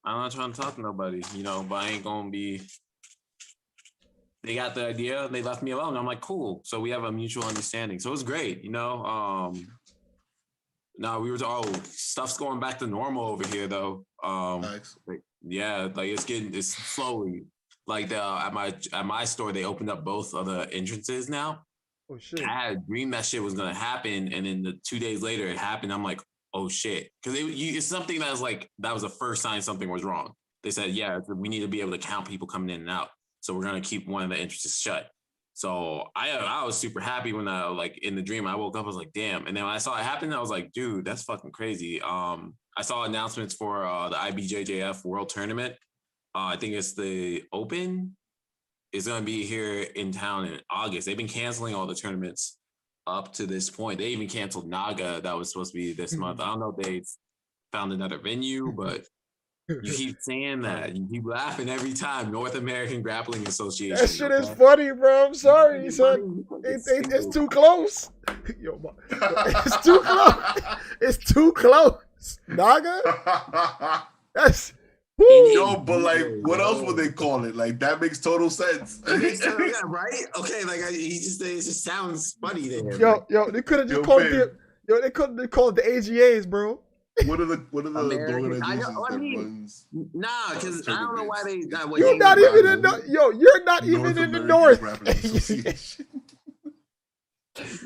not trying to talk to nobody, but I ain't gonna be. They got the idea, they left me alone. I'm like, cool. So we have a mutual understanding. So it was great, No, stuff's going back to normal over here though. Nice. Yeah, like it's slowly. Like at my store, they opened up both of the entrances now. Oh shit. I had a dream that shit was gonna happen, and then 2 days later it happened. I'm like, oh shit, because it's something that was the first sign something was wrong. They said, yeah, we need to be able to count people coming in and out, so we're gonna keep one of the entrances shut. So I was super happy when in the dream I woke up, I was like, damn. And then when I saw it happen, I was like, dude, that's fucking crazy. I saw announcements for the IBJJF World Tournament. I think it's the Open. It's gonna be here in town in August. They've been canceling all the tournaments up to this point. They even canceled Naga that was supposed to be this month. I don't know if they found another venue, but you keep saying that. You keep laughing every time. North American Grappling Association. That shit is funny, bro. I'm sorry, son. It's too close. Yo, it's too close. It's too close. Naga? That's Yo, but what else would they call it? Like, that makes total sense. Yeah, right? Okay, it just sounds funny to him. Yo, they could have just called it they could have called the AGAs, bro. What are the organizations runs? Nah, because I don't know why they. You're not even in the You're not even in the north.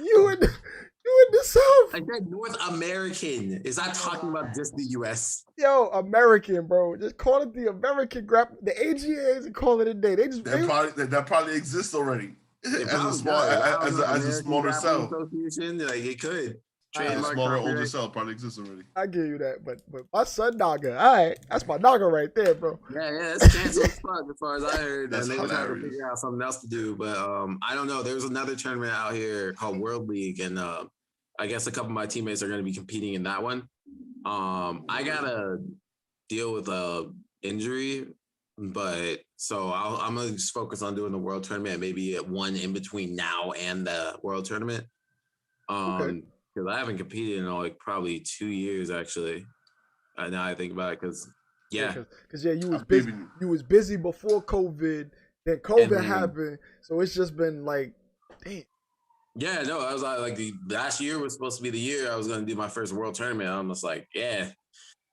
You in the south. I said North American. Is that talking about just the U.S.? Yo, American, bro. Just call it the American the AGAs, and call it a day. That probably exists already as a smaller cell. Association, like it could. A smaller, older cell probably exists already. I give you that, but my son Naga, all right, that's my Naga right there, bro. Yeah, that's canceled as fuck as far as I heard. That's and they were trying to hilarious. figure out something else to do, but I don't know. There's another tournament out here called World League, and I guess a couple of my teammates are going to be competing in that one. I gotta deal with a injury, but so I'm gonna just focus on doing the World Tournament, maybe one in between now and the World Tournament. Okay. Because I haven't competed in probably 2 years actually. Now I think about it, because you was busy. You was busy before COVID. Then COVID happened, so it's just been like, damn. Yeah, no, I was like the last year was supposed to be the year I was going to do my first World Tournament. I'm just like, yeah,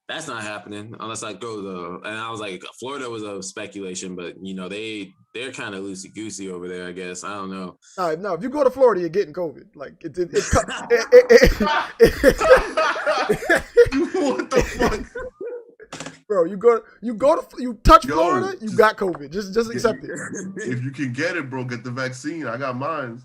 that's not happening unless I go to. And I was like, Florida was a speculation, but they're kind of loosey goosey over there, I guess. I don't know. No, if you go to Florida, you're getting COVID. Like what the fuck, bro? You touch Florida, you got COVID. Just accept it. If you can get it, bro, get the vaccine. I got mine.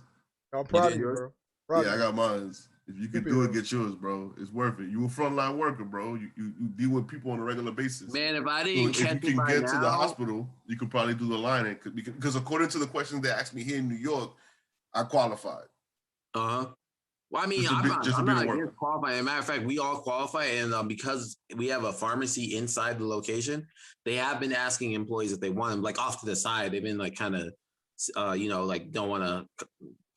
I'm proud of you, bro. I got mine. If you can do it, get yours, bro. It's worth it. You a frontline worker, bro. You deal with people on a regular basis. Man, if I didn't if you can get to the hospital, you could probably do the line. Because according to the questions they asked me here in New York, I qualified. Well, I mean, I'm not against qualifying. As a matter of fact, we all qualify, and because we have a pharmacy inside the location, they have been asking employees if they want them, like off to the side. They've been like kind of, don't want to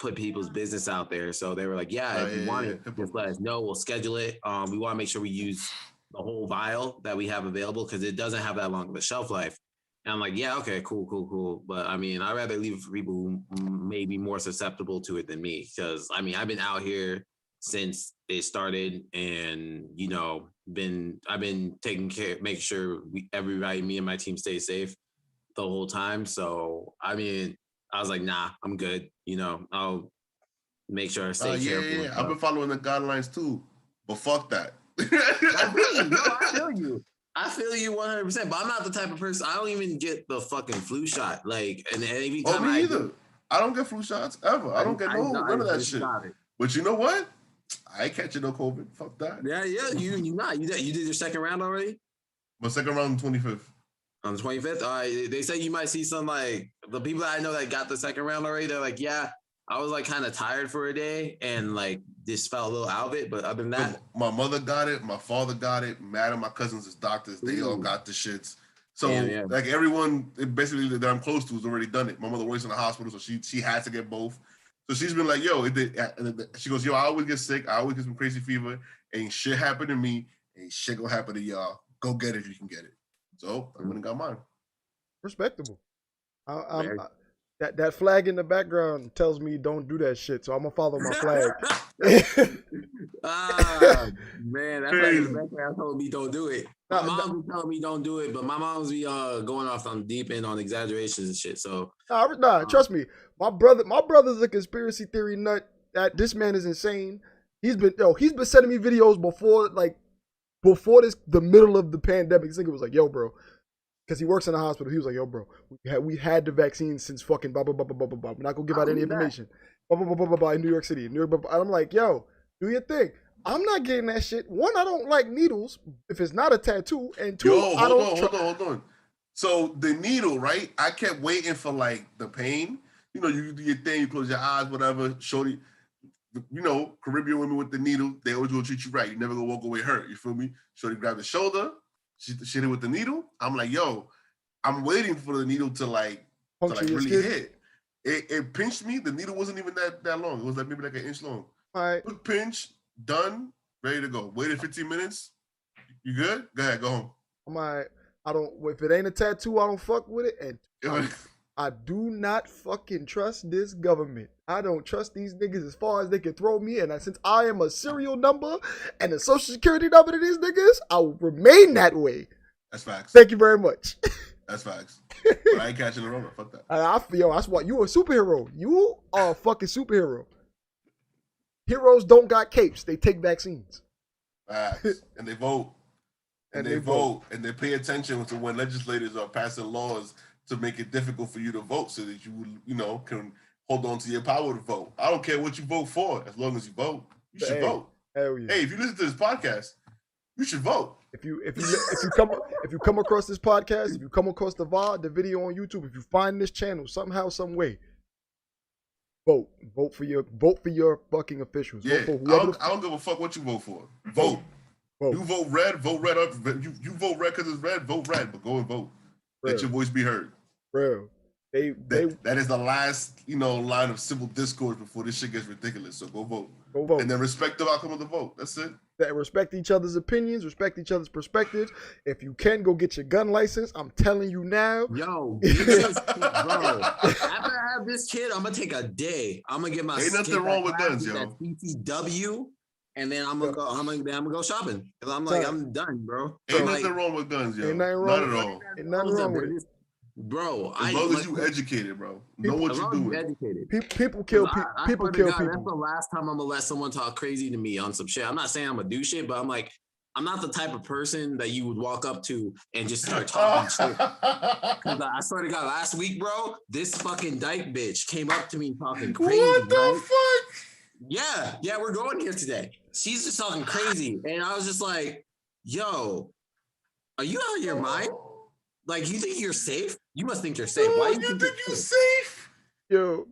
put people's business out there. So they were like, if you want it, just let us know. We'll schedule it. We want to make sure we use the whole vial that we have available because it doesn't have that long of a shelf life. And I'm like, yeah, okay, cool. But I mean, I'd rather leave it for people who may be more susceptible to it than me. Because I mean, I've been out here since it started, and I've been taking care, making sure everybody, me and my team, stay safe the whole time. So I mean, I was like, nah, I'm good. I'll make sure I stay careful. Yeah. I've been following the guidelines too, but fuck that. I feel you 100%, but I'm not the type of person. I don't even get the fucking flu shot. Like, and every time me either. I don't get flu shots ever. I don't get none of that shit. But you know what? I ain't catching no COVID. Fuck that. Yeah, you not. You did your second round already? My second round, 25th. On the 25th? All right. They say you might see some, like, the people that I know that got the second round already, they're like, yeah, I was, like, kind of tired for a day and, like, just felt a little out of it. But other than that. My mother got it. My father got it. Mad at my cousins is doctors. They all got the shits. So, like, everyone basically that I'm close to has already done it. My mother works in the hospital, so she had to get both. So she's been like, yo, she goes, yo, I always get sick. I always get some crazy fever. Ain't shit happen to me. Ain't shit gonna happen to y'all. Go get it if you can get it. So I went and got mine. Respectable. That flag in the background tells me don't do that shit, so I'm gonna follow my flag. Man, that flag in the background told me don't do it. My mom be telling me don't do it, but my mom's be going off on deep end on exaggerations and shit. So trust me, my brother's a conspiracy theory nut. That this man is insane. He's been sending me videos before the middle of the pandemic. This nigga was like, yo, bro. Because he works in the hospital. He was like, yo, bro, we had the vaccine since fucking blah, blah, blah, blah, blah, blah. We're not going to give out any information. Blah, blah, blah, blah, blah, blah, in New York City. I'm like, yo, do your thing. I'm not getting that shit. One, I don't like needles if it's not a tattoo. And two, hold on. So the needle, right? I kept waiting for, like, the pain. You know, you do your thing, you close your eyes, whatever. Shorty, you know, Caribbean women with the needle, they always gonna treat you right. You never gonna walk away hurt. You feel me? Shorty grabbed the shoulder. She hit it with the needle. I'm like, yo, I'm waiting for the needle to really hit. It pinched me. The needle wasn't even that long. It was like maybe like an inch long. All right. Quick pinch, done, ready to go. Waited 15 minutes. You good? Go ahead, go home. I'm like, if it ain't a tattoo, I don't fuck with it. And I do not fucking trust this government. I don't trust these niggas as far as they can throw me. And since I am a serial number and a social security number to these niggas, I will remain that way. That's facts. Thank you very much. That's facts. But I ain't catching the Rona. Fuck that. That's why you a superhero. You are a fucking superhero. Heroes don't got capes. They take vaccines. Facts. And they vote. And they vote. And they pay attention to when legislators are passing laws to make it difficult for you to vote so that you know, can hold on to your power to vote. I don't care what you vote for, as long as you vote. You should vote. Hell yeah. Hey, if you listen to this podcast, you should vote. If you come across this podcast, if you come across the VOD, the video on YouTube, if you find this channel somehow, some way, vote. Vote for your fucking officials. Yeah, vote for I don't give a fuck what you vote for. Vote. You vote red up. You vote red because it's red, vote red, but go and vote. Let your voice be heard. Bro, that is the last, line of civil discourse before this shit gets ridiculous. So go vote. Go vote. And then respect the outcome of the vote. That's it. Respect each other's opinions, respect each other's perspectives. If you can, go get your gun license. I'm telling you now. Yo, bro. After I have this kid, I'm gonna take a day. I'm gonna get my. Ain't nothing wrong with guns, yo. CCW, and then I'm gonna go shopping because I'm like I'm done, bro. Ain't nothing wrong with guns, yo. Ain't nothing wrong. Not at all. Ain't nothing wrong with it. Bro, as long as you educated, bro, know what you're doing. People kill people. People kill people. That's the last time I'm gonna let someone talk crazy to me on some shit. I'm not saying I'm gonna do shit, but I'm like, I'm not the type of person that you would walk up to and just start talking shit. I swear to God, last week, bro, this fucking dyke bitch came up to me talking crazy. What the fuck? Yeah, we're going here today. She's just talking crazy, and I was just like, yo, are you out of your mind? Like, you think you're safe? You must think you're safe. Why do you think you're safe? Yo.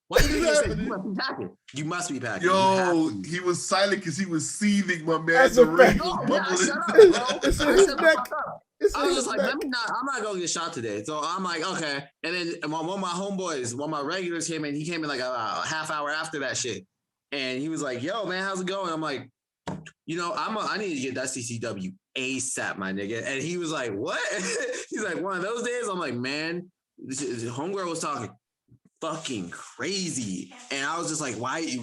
Why do you think you're safe? You must be packing. You must be packing. Yo, he was silent because he was seething, my man. That's a fact. I was just like, I'm not going to get shot today. So I'm like, okay. And then one of my homeboys, one of my regulars came in. He came in like a half hour after that shit. And he was like, yo, man, how's it going? I'm like, I need to get that CCW ASAP, my nigga. And he was like, what? He's like, one of those days? I'm like, man, homegirl was talking fucking crazy. And I was just like, why? I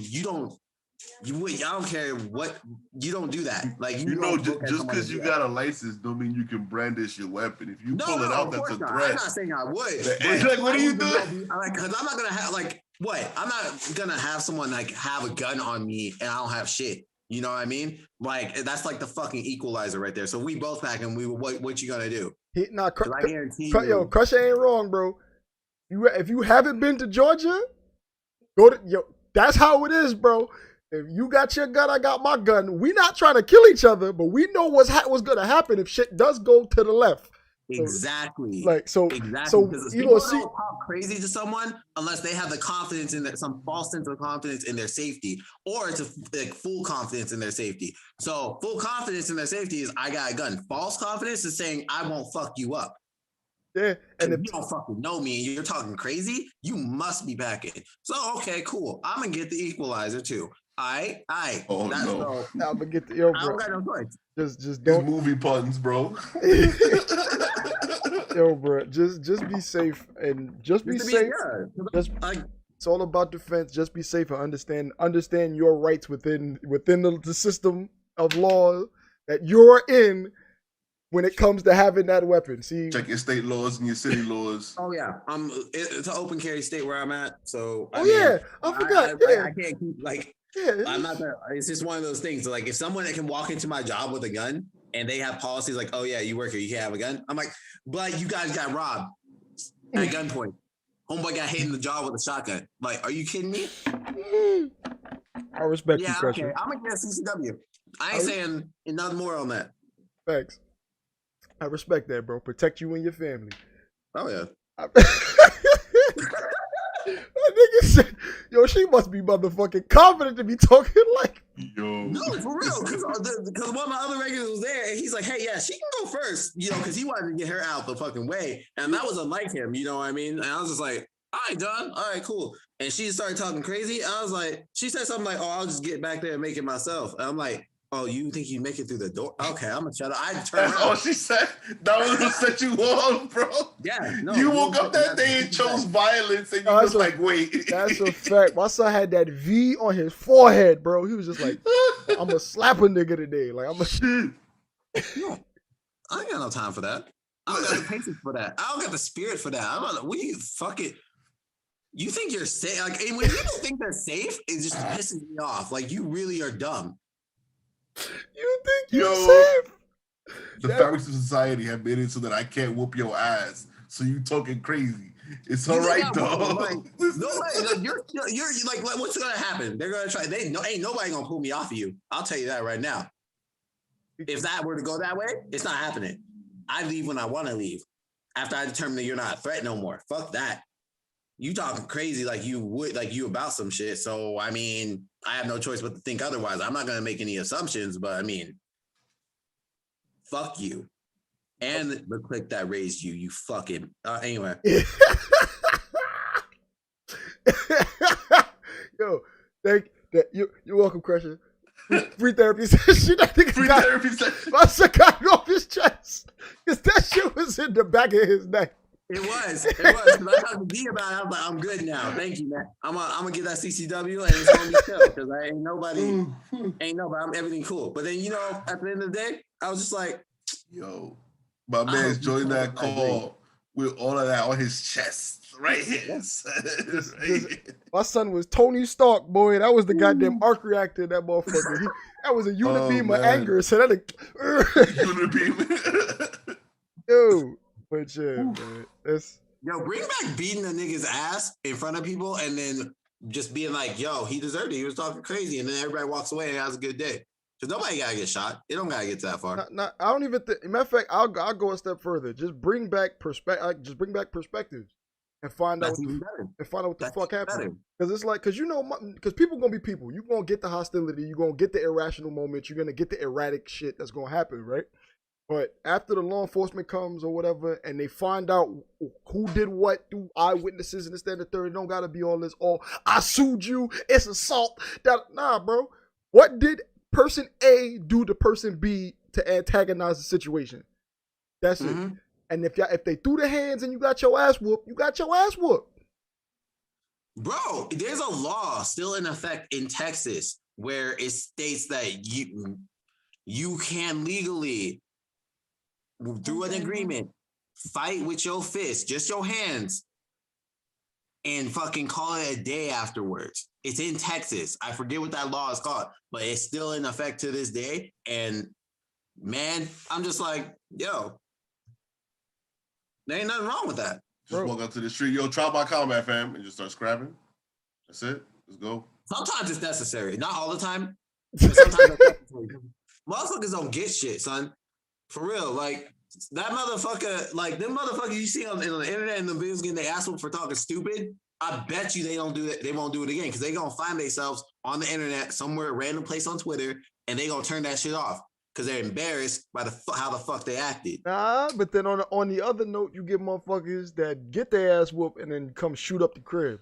don't care what, you don't do that. Like, just because you got a license don't mean you can brandish your weapon. If you pull it out, that's a threat. I'm not saying I would. Like, what are you doing? Because I'm not going to have, like, what? I'm not going to have someone, like, have a gun on me and I don't have shit. You know what I mean? Like, that's like the fucking equalizer right there. So we both pack and what you gonna do? I guarantee you. Crusher ain't wrong, bro. If you haven't been to Georgia, that's how it is, bro. If you got your gun, I got my gun. We not trying to kill each other, but we know what's going to happen if shit does go to the left. Exactly. So because you people know, don't talk crazy to someone unless they have the confidence in some false sense of confidence in their safety, or it's full confidence in their safety. So full confidence in their safety is I got a gun. False confidence is saying I won't fuck you up. Yeah, and if you don't fucking know me and you're talking crazy, you must be packing. So okay, cool. I'm gonna get the equalizer too. All right. Oh no! I'm gonna get the I don't got no choice. Just don't movie puns, bro. Yo, bro, just be safe and just be safe. It's all about defense. Just be safe and understand your rights within the system of law that you're in when it comes to having that weapon. See, check your state laws and your city laws. Oh yeah, it's an open carry state where I'm at. So I forgot. I can't keep I'm not. It's just one of those things. Like if someone that can walk into my job with a gun and they have policies like, oh yeah, you work here, you can't have a gun. I'm like, but you guys got robbed at gunpoint. Homeboy got hit in the jaw with a shotgun. Like, are you kidding me? I respect you, Pressure. Okay. I'm gonna get CCW. I ain't saying nothing more on that. Thanks. I respect that, bro. Protect you and your family. Oh yeah. Nigga said, yo, she must be motherfucking confident to be talking like. Yo. No, for real. Because one of my other regulars was there, and he's like, hey, yeah, she can go first, because he wanted to get her out the fucking way. And that was unlike him, you know what I mean? And I was just like, all right, done. All right, cool. And she started talking crazy. I was like, she said something like, oh, I'll just get back there and make it myself. And I'm like, oh, you think you make it through the door? Okay, I'm gonna shut up. I turned around. Oh, she said that was what set you off, bro. Yeah, no. You woke up that day and chose violence, and you was like, wait. That's a fact. My son had that V on his forehead, bro. He was just like, I'm gonna slap a nigga today. Like I'm a. No, I ain't got no time for that. I don't got the patience for that. I don't got the spirit for that. I'm not. We fuck it. You think you're safe? Like, and when people think they're safe, it just pisses me off. Like, you really are dumb. You think you're safe? The fabrics of society have made it so that I can't whoop your ass. So you talking crazy. It's all right, though. Nobody, you're like, what's gonna happen? They're gonna try. Ain't nobody gonna pull me off of you. I'll tell you that right now. If that were to go that way, it's not happening. I leave when I want to leave. After I determine that you're not a threat no more. Fuck that. You talking crazy like you about some shit. So I mean, I have no choice but to think otherwise. I'm not gonna make any assumptions, but I mean, fuck you. And the clique that raised you, you fucking anyway. Yo, you're welcome, Crusher. Free therapy session. I think free therapy session. My son got it off his chest because that shit was in the back of his neck. It was. Because I talked to D about it. I was like, I'm good now. Thank you, man. I'm gonna get that CCW and it's gonna be chill because I ain't nobody. I'm everything cool. But then at the end of the day, I was just like, yo, my man's joined that call with all of that on his chest. Right here. My son was Tony Stark, boy. That was the goddamn arc reactor, that motherfucker. That was a unibeam of anger. So that unibeam. Yo, but yeah, man. Bring back beating a nigga's ass in front of people and then just being like, yo, he deserved it. He was talking crazy. And then everybody walks away and has a good day. Because nobody got to get shot. It don't got to get to that far. I don't even think, matter of fact, I'll go a step further. Just bring back perspectives. And find out what the fuck happened. Because it's like, because people gonna be people. You're gonna get the hostility. You're gonna get the irrational moments. You're gonna get the erratic shit that's gonna happen, right? But after the law enforcement comes or whatever, and they find out who did what through eyewitnesses and this, that, and the third, it don't gotta be all this. Oh, I sued you. It's assault. Nah, bro. What did person A do to person B to antagonize the situation? That's it. And if they threw their hands and you got your ass whooped, you got your ass whooped. Bro, there's a law still in effect in Texas where it states that you can legally, through an agreement, fight with your fist, just your hands, and fucking call it a day afterwards. It's in Texas. I forget what that law is called, but it's still in effect to this day. And man, I'm just like, yo, there ain't nothing wrong with that. Just walk up to the street. Yo, try my combat, fam, and just start scrapping. That's it. Let's go. Sometimes it's necessary. Not all the time. But sometimes it's necessary. Motherfuckers don't get shit, son. For real. Like, that motherfucker, like, them motherfuckers you see on the internet and the videos getting their ass whooped for talking stupid, I bet you they don't do that. They won't do it again because they going to find themselves on the internet somewhere, random place on Twitter, and they going to turn that shit off because they're embarrassed by how the fuck they acted. Nah, but then on the other note, you get motherfuckers that get their ass whooped and then come shoot up the crib.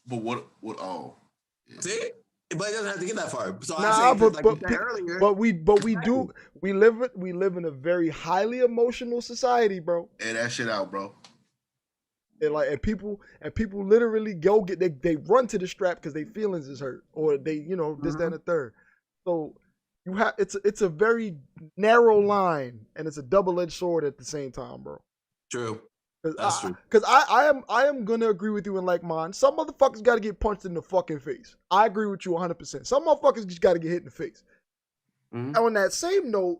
But what? Oh, yeah. See? But it doesn't have to get that far. So Nah, I'm saying, but like but, you said earlier, but we live in a very highly emotional society, bro. Air that shit out, bro. And people literally go they run to the strap because their feelings is hurt or they this that and the third. So you have it's a very narrow line and it's a double-edged sword at the same time, bro. True. That's true. Because I am gonna agree with you and like mine. Some motherfuckers got to get punched in the fucking face. I agree with you 100%. Some motherfuckers just got to get hit in the face. Mhm. And on that same note,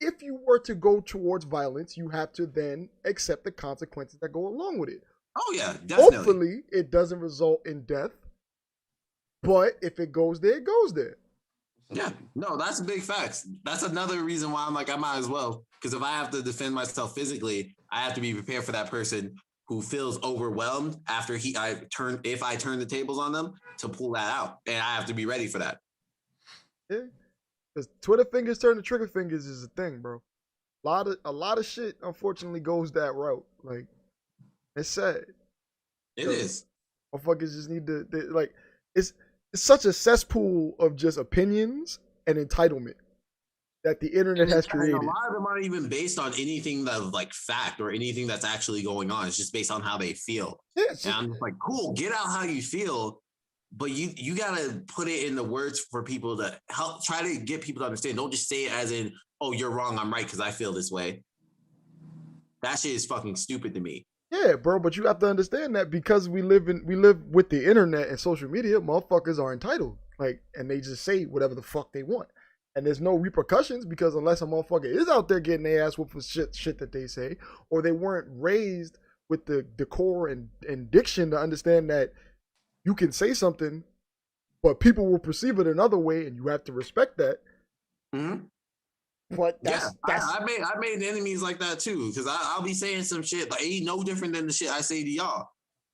if you were to go towards violence, you have to then accept the consequences that go along with it. Oh yeah, definitely. Hopefully, it doesn't result in death. But if it goes there, it goes there. Yeah, no, that's big facts. That's another reason why I'm like, I might as well. Because if I have to defend myself physically, I have to be prepared for that person who feels overwhelmed after if I turn the tables on them to pull that out. And I have to be ready for that. Yeah. Because Twitter fingers turn to trigger fingers is a thing, bro. A lot of shit unfortunately goes that route. Like, it's sad. It is. Motherfuckers just need to like it's such a cesspool of just opinions and entitlement that the internet has created. A lot of them aren't even based on anything that's like fact or anything that's actually going on. It's just based on how they feel. Yeah, and I'm just like, cool, get out how you feel, but you gotta put it in the words for people to help try to get people to understand. Don't just say it as in, oh, you're wrong, I'm right because I feel this way. That shit is fucking stupid to me. Yeah, bro, but you have to understand that because we live with the internet and social media, motherfuckers are entitled. Like, and they just say whatever the fuck they want. And there's no repercussions because unless a motherfucker is out there getting their ass whooped for shit that they say, or they weren't raised with the decor and diction to understand that you can say something, but people will perceive it another way, and you have to respect that. Mm-hmm. But I made enemies like that too, because I'll be saying some shit that ain't no different than the shit I say to y'all,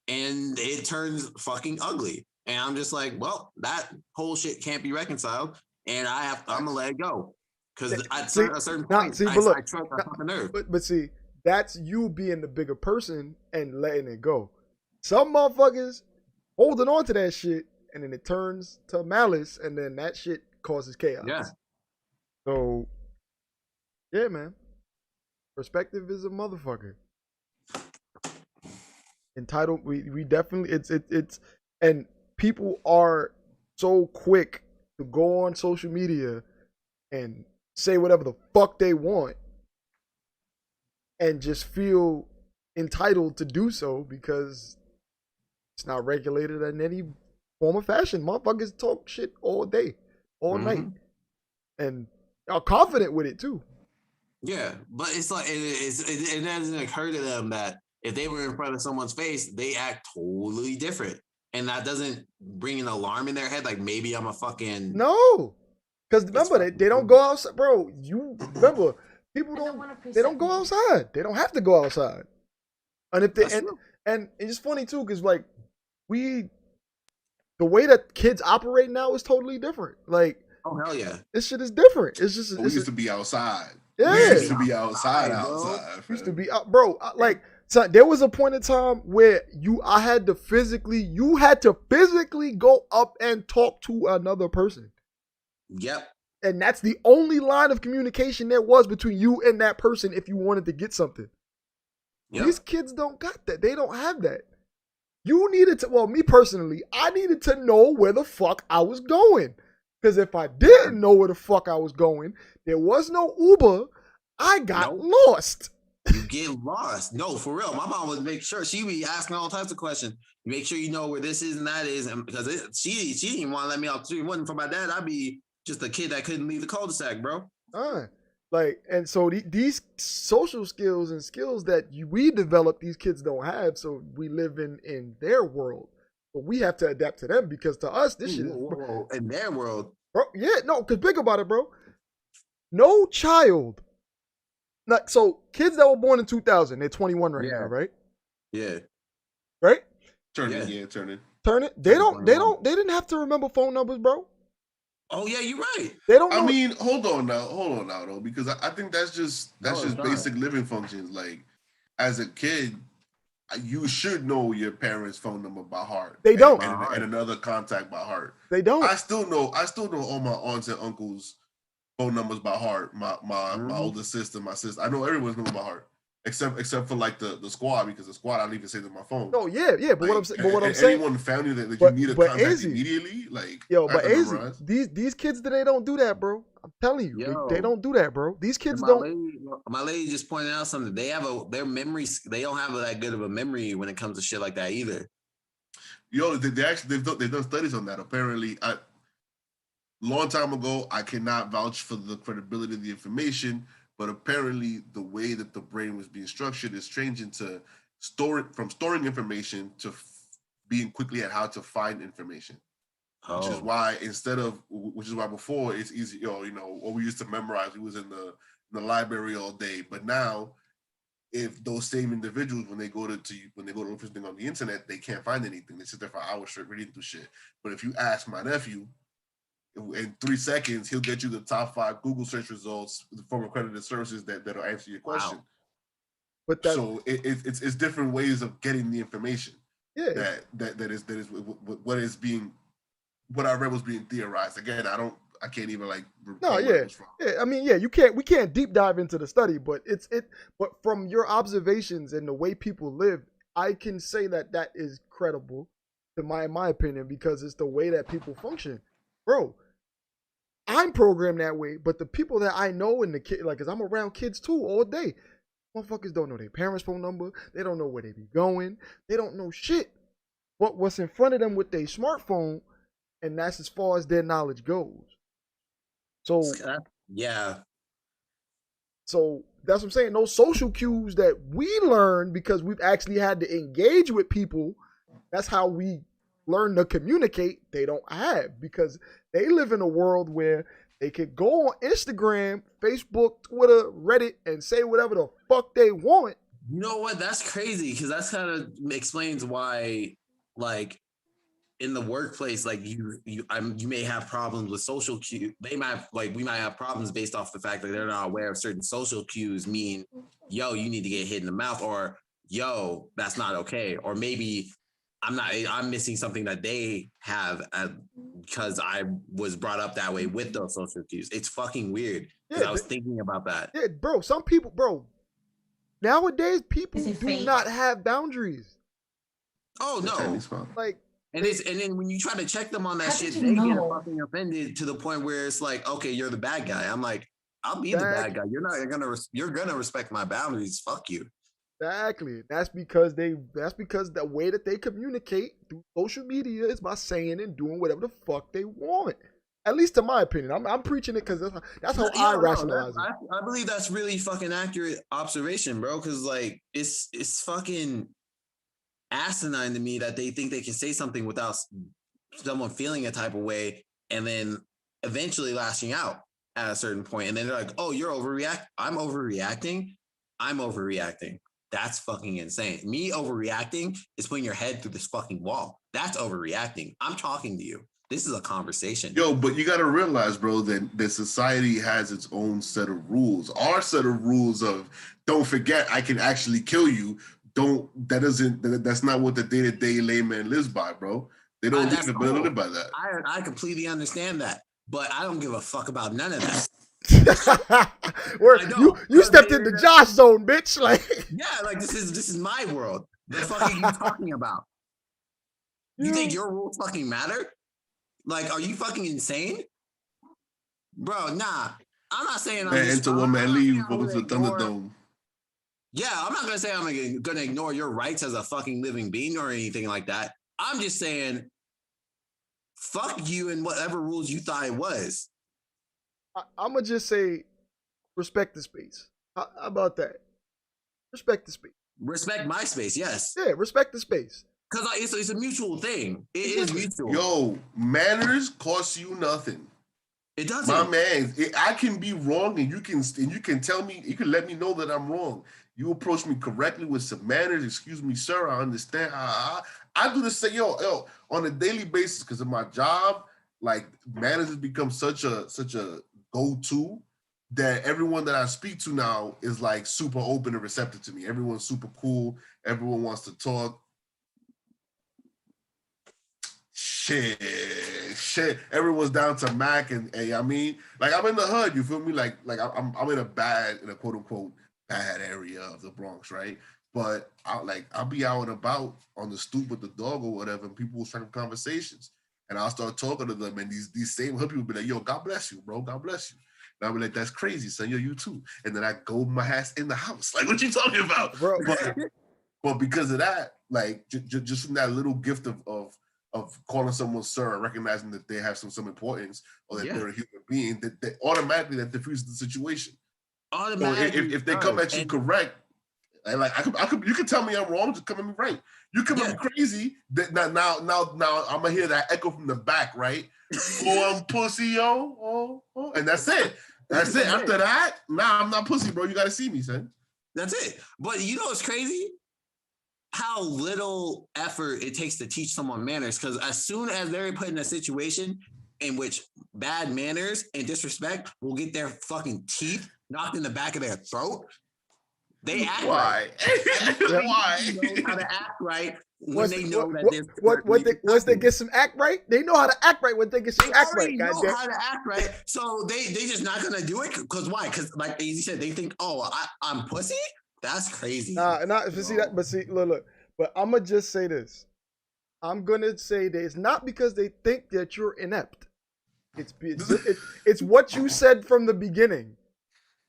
and it turns fucking ugly. And I'm just like, well, that whole shit can't be reconciled, and I'm gonna let it go because at a certain point, I trust my fucking nerve. But see, that's you being the bigger person and letting it go. Some motherfuckers holding on to that shit, and then it turns to malice, and then that shit causes chaos. Yeah. So, yeah, man. Perspective is a motherfucker. Entitled, we definitely it's and people are so quick to go on social media and say whatever the fuck they want and just feel entitled to do so because it's not regulated in any form of fashion. Motherfuckers talk shit all day, all night, and are confident with it too. Yeah, but it's like it doesn't occur to them that if they were in front of someone's face, they act totally different, and that doesn't bring an alarm in their head. Like maybe I'm a fucking no, because remember they don't go outside, bro. You remember people they don't go outside. They don't have to go outside, and if they and it's funny too because like the way that kids operate now is totally different. Like, oh hell yeah, this shit is different. It's just we used to be outside. Yeah, we used to be outside. Used to be out, bro. Like, so there was a point in time where you had to physically go up and talk to another person. Yep. And that's the only line of communication there was between you and that person if you wanted to get something. Yep. These kids don't got that. They don't have that. You needed to, well, me personally, I needed to know where the fuck I was going. Because if I didn't know where the fuck I was going, there was no Uber, I got lost. You get lost. No, for real. My mom would make sure she be asking all types of questions. Make sure you know where this is and that is. And because she didn't want to let me off. If it wasn't for my dad, I'd be just a kid that couldn't leave the cul-de-sac, bro. Like, and so these social skills and skills that we develop, these kids don't have. So we live in their world. but we have to adapt to them because to us, this shit is, Whoa. In their world, bro. Yeah, no, because think about it, bro. No child, like, so kids that were born in 2000, they're 21 right now, right? yeah. Right? Turning, Yeah. turning. Turn it. They didn't have to remember phone numbers, bro. Oh yeah, you're right. They don't know. I mean, hold on now, though, because I think that's just No, it's not. basic living functions. Like, as a kid, you should know your parents' phone number by heart. They don't. and another contact by heart. They don't. I still know all my aunts and uncles' phone numbers by heart. My older sister, my sister. I know everyone's number by heart, except for like the squad, because the squad I don't even say to my phone. No, yeah, but Like, what I'm saying, anyone family that but- you need a but contact Izzy, immediately, like yo, I but have to Izzy, memorize. these kids today don't do that, bro. I'm telling you, Yo. they don't do that, bro. These kids My don't. lady just pointed out something. They have their memories. They don't have that good of a memory when it comes to shit like that either. Yo, they actually they've done studies on that. Apparently, long time ago, I cannot vouch for the credibility of the information, but apparently the way that the brain was being structured is changing to storing information to being quickly at how to find information. Which is why before it's easy, what we used to memorize, we was in the library all day. But now, if those same individuals, when they go to look for something on the internet, they can't find anything. They sit there for hours straight reading through shit. But if you ask my nephew, in 3 seconds, he'll get you the top 5 Google search results from accredited services that'll answer your question. Wow. But that, So it's different ways of getting the information. yeah, That is what I read was being theorized. Again, I can't even like. No, recall where yeah. it was from. Yeah, I mean, yeah, we can't deep dive into the study, but but from your observations and the way people live, I can say that is credible, in my opinion, because it's the way that people function, bro. I'm programmed that way, but the people that I know and the kid, like, cause I'm around kids too all day, motherfuckers don't know their parents' phone number. They don't know where they be going. They don't know shit. But what's in front of them with their smartphone, and that's as far as their knowledge goes. So Yeah. So that's what I'm saying. Those social cues that we learn because we've actually had to engage with people, that's how we learn to communicate, they don't have because they live in a world where they could go on Instagram, Facebook, Twitter, Reddit, and say whatever the fuck they want. You know what? That's crazy because that's kind of explains why, like, in the workplace, like you may have problems with social cues. We might have problems based off the fact that they're not aware of certain social cues. Mean, yo, you need to get hit in the mouth, or yo, that's not okay, or maybe I'm missing something that they have because I was brought up that way with those social cues. It's fucking weird because I was thinking about that. Yeah, bro. Some people, bro. Nowadays, people Is it do fake? not have boundaries. Oh no. Chinese phone. Like, And then when you try to check them on that How shit, did they you get know? fucking offended to the point where it's like, okay, you're the bad guy. I'm like, I'll be the bad guy. You're gonna respect my boundaries. Fuck you. exactly. That's because the way that they communicate through social media is by saying and doing whatever the fuck they want. At least to my opinion. I'm preaching it because that's how I rationalize it. I believe that's really fucking accurate observation, bro. Because like it's fucking asinine to me that they think they can say something without someone feeling a type of way and then eventually lashing out at a certain point. And then they're like, oh, you're overreacting. I'm overreacting. That's fucking insane. Me overreacting is putting your head through this fucking wall. That's overreacting. I'm talking to you. This is a conversation. Yo, but you got to realize, bro, that society has its own set of rules. Our set of rules of don't forget I can actually kill you. That's not what the day-to-day layman lives by, bro. They don't live by that. I completely understand that, but I don't give a fuck about none of that. You stepped into Josh zone, bitch. Like, yeah, like this is my world. The fuck are you talking about? You think your rules fucking matter? Like, are you fucking insane? Bro, nah. I'm not saying I'm just... Enter one man leave, welcome to the Thunderdome. Yeah, I'm not going to say I'm going to ignore your rights as a fucking living being or anything like that. I'm just saying, fuck you and whatever rules you thought it was. I'm going to just say, respect the space. How about that? Respect the space. Respect my space, yes. Yeah, respect the space. Because it's a mutual thing. It is mutual. Yo, manners cost you nothing. It doesn't. My man, I can be wrong, and you can tell me, you can let me know that I'm wrong. You approach me correctly with some manners. Excuse me, sir. I understand. I do the same, yo, on a daily basis because of my job. Like manners has become such a go-to that everyone that I speak to now is like super open and receptive to me. Everyone's super cool. Everyone wants to talk. Shit. Everyone's down to Mac and I mean, like I'm in the hood. You feel me? Like I'm in a quote unquote bad area of the Bronx, right? But I'll be out and about on the stoop with the dog or whatever, and people will start conversations, and I'll start talking to them, and these same hood people be like, "Yo, God bless you, bro. God bless you." And I'll be like, "That's crazy, son. Yo, you too." And then I go my ass in the house. Like, what you talking about, Bro. But because of that, like just from that little gift of calling someone sir and recognizing that they have some importance or that they're a human being, that automatically that diffuses the situation. Automatically, so if they come at you correct, and like I could, you can tell me I'm wrong, just come at me right. You come at me crazy, that now I'm gonna hear that echo from the back, right? Oh, I'm pussy, yo, oh, and that's it. That's it. After that, I'm not pussy, bro. You gotta see me, son. That's it. But you know what's crazy? How little effort it takes to teach someone manners. Because as soon as they're put in a situation in which bad manners and disrespect will get their fucking teeth knocked in the back of their throat, they act right. Why? Know how to act right when they know once they get some act right, they know how to act right when they get some act right. They know how to act right, so they just not gonna do it. Because why? Because like AZ said, they think, oh, I'm pussy. That's crazy. Look. But I'm gonna just say this. I'm gonna say that it's not because they think that you're inept. It's what you said from the beginning.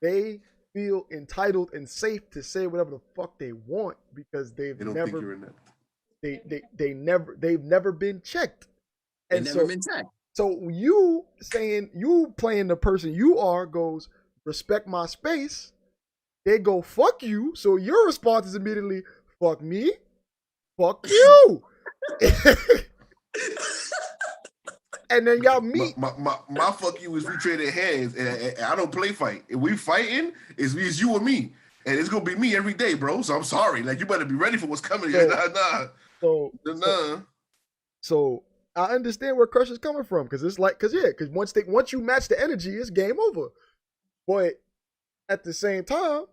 They feel entitled and safe to say whatever the fuck they want because they've never been checked. And never been checked. So you playing the person you are goes, respect my space. They go, fuck you. So your response is immediately, fuck me, fuck you. And then y'all meet. My fuck you is we traded hands, and I don't play fight. If we fighting, it's you and me, and it's gonna be me every day, bro. So I'm sorry. Like you better be ready for what's coming. So I understand where Crush is coming from because it's like, because once you match the energy, it's game over. But at the same time,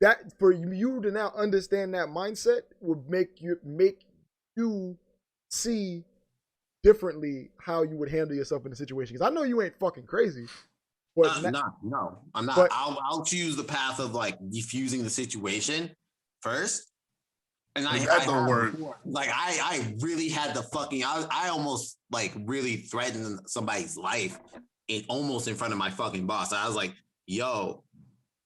that for you to now understand that mindset would make you see differently how you would handle yourself in the situation. Because I know you ain't fucking crazy. But no, I'm not. But I'll choose the path of like diffusing the situation first. And I really had the fucking. I almost like really threatened somebody's life almost in front of my fucking boss. I was like, yo,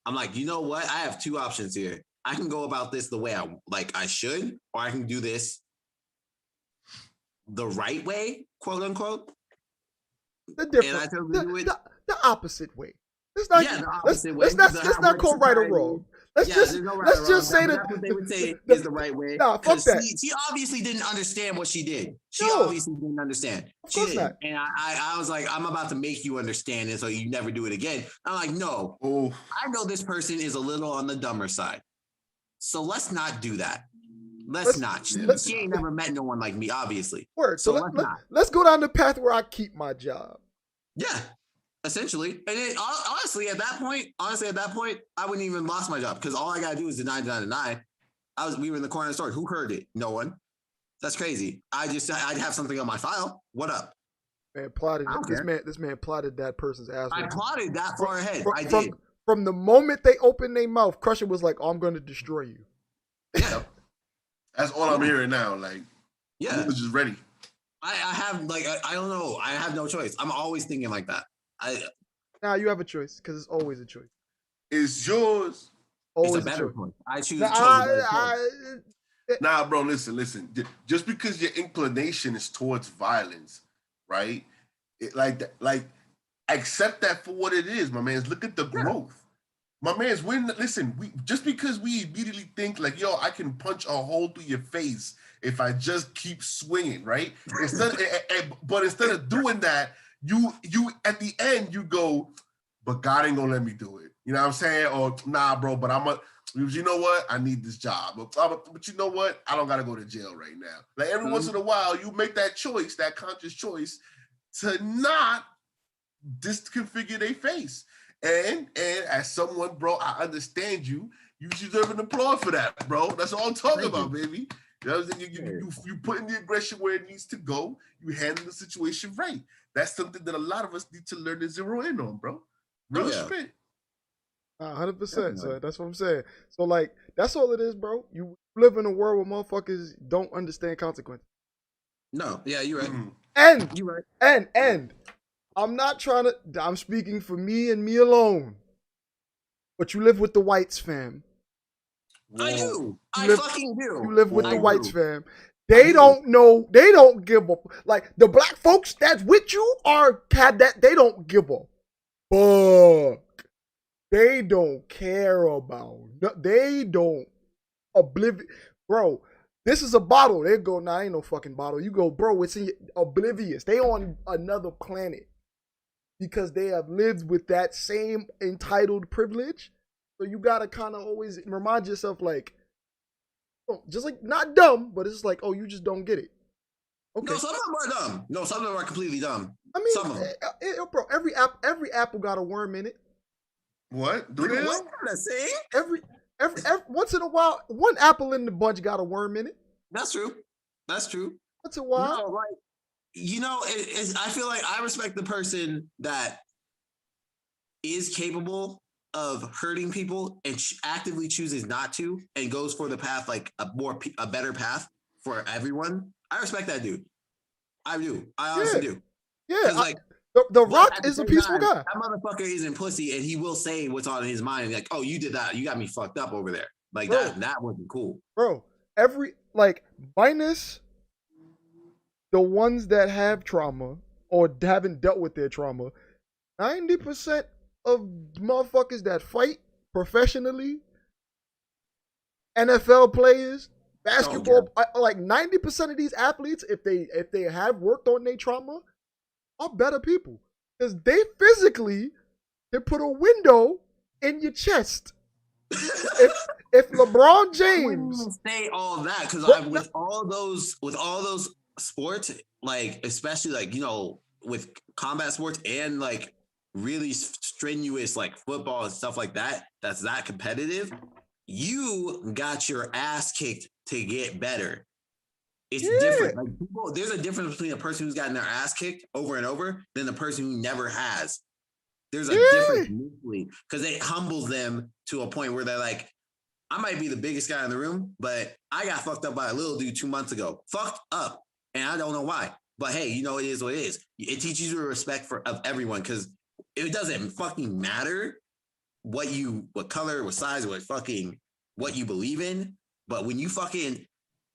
I'm like, you know what? I have two options here. I can go about this the way I should, or I can do this the right way, quote unquote. The opposite way. Let's not call right or wrong. Let's just say that what they would say is the right way. Nah, fuck that. She obviously didn't understand what she did. She obviously didn't understand. She didn't. Not. And I was like, I'm about to make you understand it so you never do it again. I'm like, no. Ooh. I know this person is a little on the dumber side. So let's not do that. Let's not. She ain't never met no one like me, obviously. Word. So let's go down the path where I keep my job. Yeah. Essentially, and then honestly, at that point, I wouldn't even lost my job because all I gotta do is deny. We were in the corner of the store. Who heard it? No one. That's crazy. I'd have something on my file. What up? Man plotted this man plotted that person's ass. I plotted that far ahead. I did. From the moment they opened their mouth, Crusher was like, "Oh, I'm going to destroy you." Yeah, that's all I'm hearing now. Like, yeah, I was just ready. I have I don't know. I have no choice. I'm always thinking like that. Now you have a choice because it's always a choice. It's yours. Always it's a better choice. I choose. Nah, bro. Listen. Just because your inclination is towards violence, right? Like accept that for what it is, my man. Look at the growth. My man's win. Listen, we just because we immediately think like, yo, I can punch a hole through your face if I just keep swinging, right? But instead of doing that, you at the end you go, but God ain't gonna let me do it. You know what I'm saying? Or nah, bro, but you know what? I need this job. But you know what? I don't gotta go to jail right now. Like every once in a while, you make that choice, that conscious choice, to not disconfigure their face. And as someone, bro, I understand you. You deserve an applause for that, bro. That's all I'm talking about, baby. You know what I'm saying? You put in the aggression where it needs to go. You handle the situation right. That's something that a lot of us need to learn to zero in on, bro. Real spit. 100%. So that's what I'm saying. So like, that's all it is, bro. You live in a world where motherfuckers don't understand consequences. No, yeah, you're right. And You're right. And I'm not trying to. I'm speaking for me and me alone. But you live with the whites, fam. I do. Fucking do. You live with the whites, fam. They don't know. They don't give up. Like the black folks that's with you had that. They don't give a fuck. They don't care about. They don't oblivious, bro. This is a bottle. They go, nah, ain't no fucking bottle. You go, bro. It's in oblivious. They on another planet because they have lived with that same entitled privilege. So you gotta kind of always remind yourself, like, just like not dumb, but it's just like, oh, you just don't get it. Okay. No, some of them are dumb. No, some of them are completely dumb. I mean, some of them. Bro, every apple got a worm in it. What? Do they? What kind of saying? Every once in a while, one apple in the bunch got a worm in it. That's true. That's true. Once in a while. No, like, I feel like I respect the person that is capable of hurting people and actively chooses not to and goes for the path, like a better path for everyone. I respect that dude. I do. I honestly do. Yeah. Like, the Rock is a peaceful guy. That motherfucker isn't pussy, and he will say what's on his mind. Like, oh, you did that. You got me fucked up over there. Like, bro, that wasn't cool. Bro, minus the ones that have trauma or haven't dealt with their trauma, 90% of motherfuckers that fight professionally, NFL players, basketball, like 90% of these athletes, if they have worked on their trauma, are better people because they physically can put a window in your chest. if LeBron James, I wouldn't say all that because with all those sports, like especially like with combat sports and like really strenuous like football and stuff like that, that's that competitive. You got your ass kicked to get better. It's different. Like there's a difference between a person who's gotten their ass kicked over and over than the person who never has. There's a difference mentally because it humbles them to a point where they're like, I might be the biggest guy in the room, but I got fucked up by a little dude 2 months ago. Fucked up. And I don't know why. But hey, it is what it is. It teaches you respect of everyone because it doesn't fucking matter what color, what size, what you believe in. But when you fucking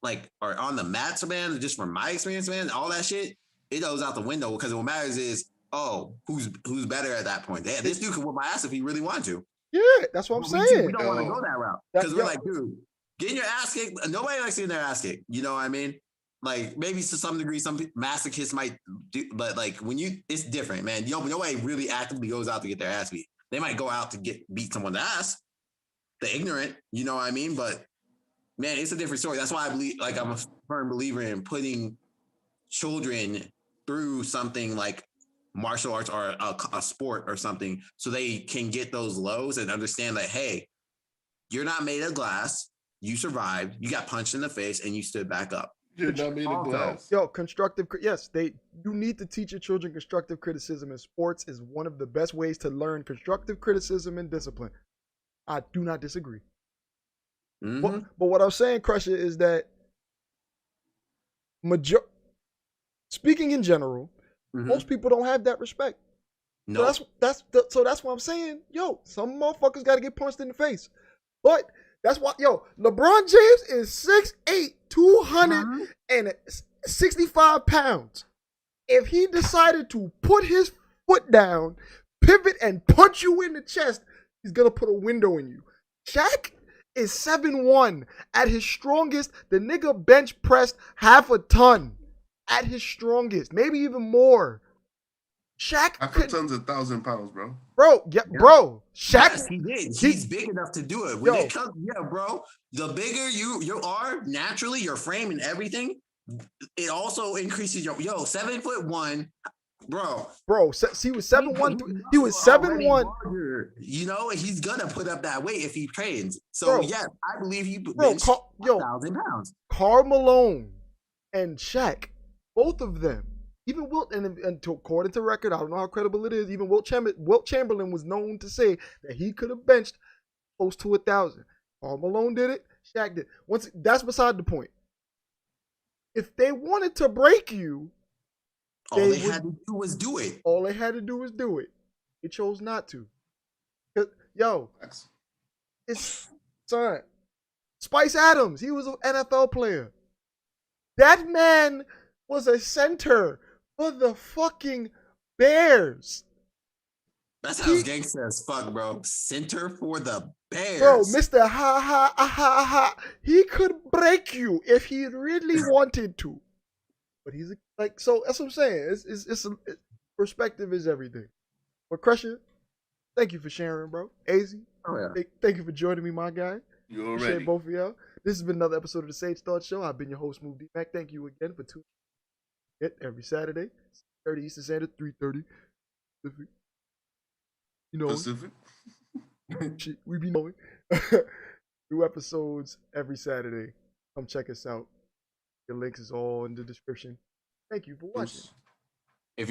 like are on the mats, man, just from my experience, man, all that shit, it goes out the window because what matters is, who's better at that point? This dude could whip my ass if he really wanted to. Yeah, that's what I'm saying. We don't want to go that route because we're like, dude, getting your ass kicked. Nobody likes getting their ass kicked. You know what I mean? Like maybe to some degree, some masochists might do, but like it's different, man. Nobody really actively goes out to get their ass beat. They might go out to beat someone's ass. The ignorant, you know what I mean? But man, it's a different story. That's why I believe, like, I'm a firm believer in putting children through something like martial arts or a sport or something so they can get those lows and understand that, hey, you're not made of glass. You survived. You got punched in the face and you stood back up. You're not made of glass. Yo, you need to teach your children constructive criticism, and sports is one of the best ways to learn constructive criticism and discipline. I do not disagree. Mm-hmm. But what I'm saying, Crusher, is that speaking in general, most people don't have that respect. No. So that's why I'm saying, some motherfuckers got to get punched in the face. But that's why, LeBron James is 6'8", 265 pounds. If he decided to put his foot down, pivot, and punch you in the chest, He's gonna put a window in you. Shaq is 7'1". At his strongest, the nigga bench pressed half a ton. At his strongest, maybe even more. Shaq Half a ton's 1,000 pounds, bro. Bro, yeah, bro. Shaq, Yes, he did. He's big enough to do it. When it comes, bro, the bigger you are naturally, your frame and everything, it also increases your 7'1", bro. Bro, he was 7'1". He was 7'1". You know, he's gonna put up that weight if he trains. So Bro, yes, I believe he bro, 1,000 pounds. Karl Malone and Shaq, both of them. Even Wilt, and according to record, I don't know how credible it is. Even Wilt Chamberlain was known to say that he could have benched close to 1,000. Karl Malone did it. Shaq did. That's beside the point. If they wanted to break you, all they had to do was do it. All they had to do was do it. They chose not to. Yo, it's son. Spice Adams. He was an NFL player. That man was a center for the fucking Bears. That sounds gangster as fuck, bro. Center for the Bears. Bro, Mr. Ha ha ha ha. He could break you if he really wanted to. But he's like, so that's what I'm saying. Perspective is everything. But Crusher, thank you for sharing, bro. AZ, thank you for joining me, my guy. You already. Appreciate both of y'all. This has been another episode of the Sage Thought Show. I've been your host, Smooth D-Mac. Thank you again for tuning in every Saturday, 6:30 Eastern Standard, 3:30 Pacific. You know, Pacific. Shit, we be knowing. New episodes every Saturday. Come check us out. The links is all in the description. Thank you for watching.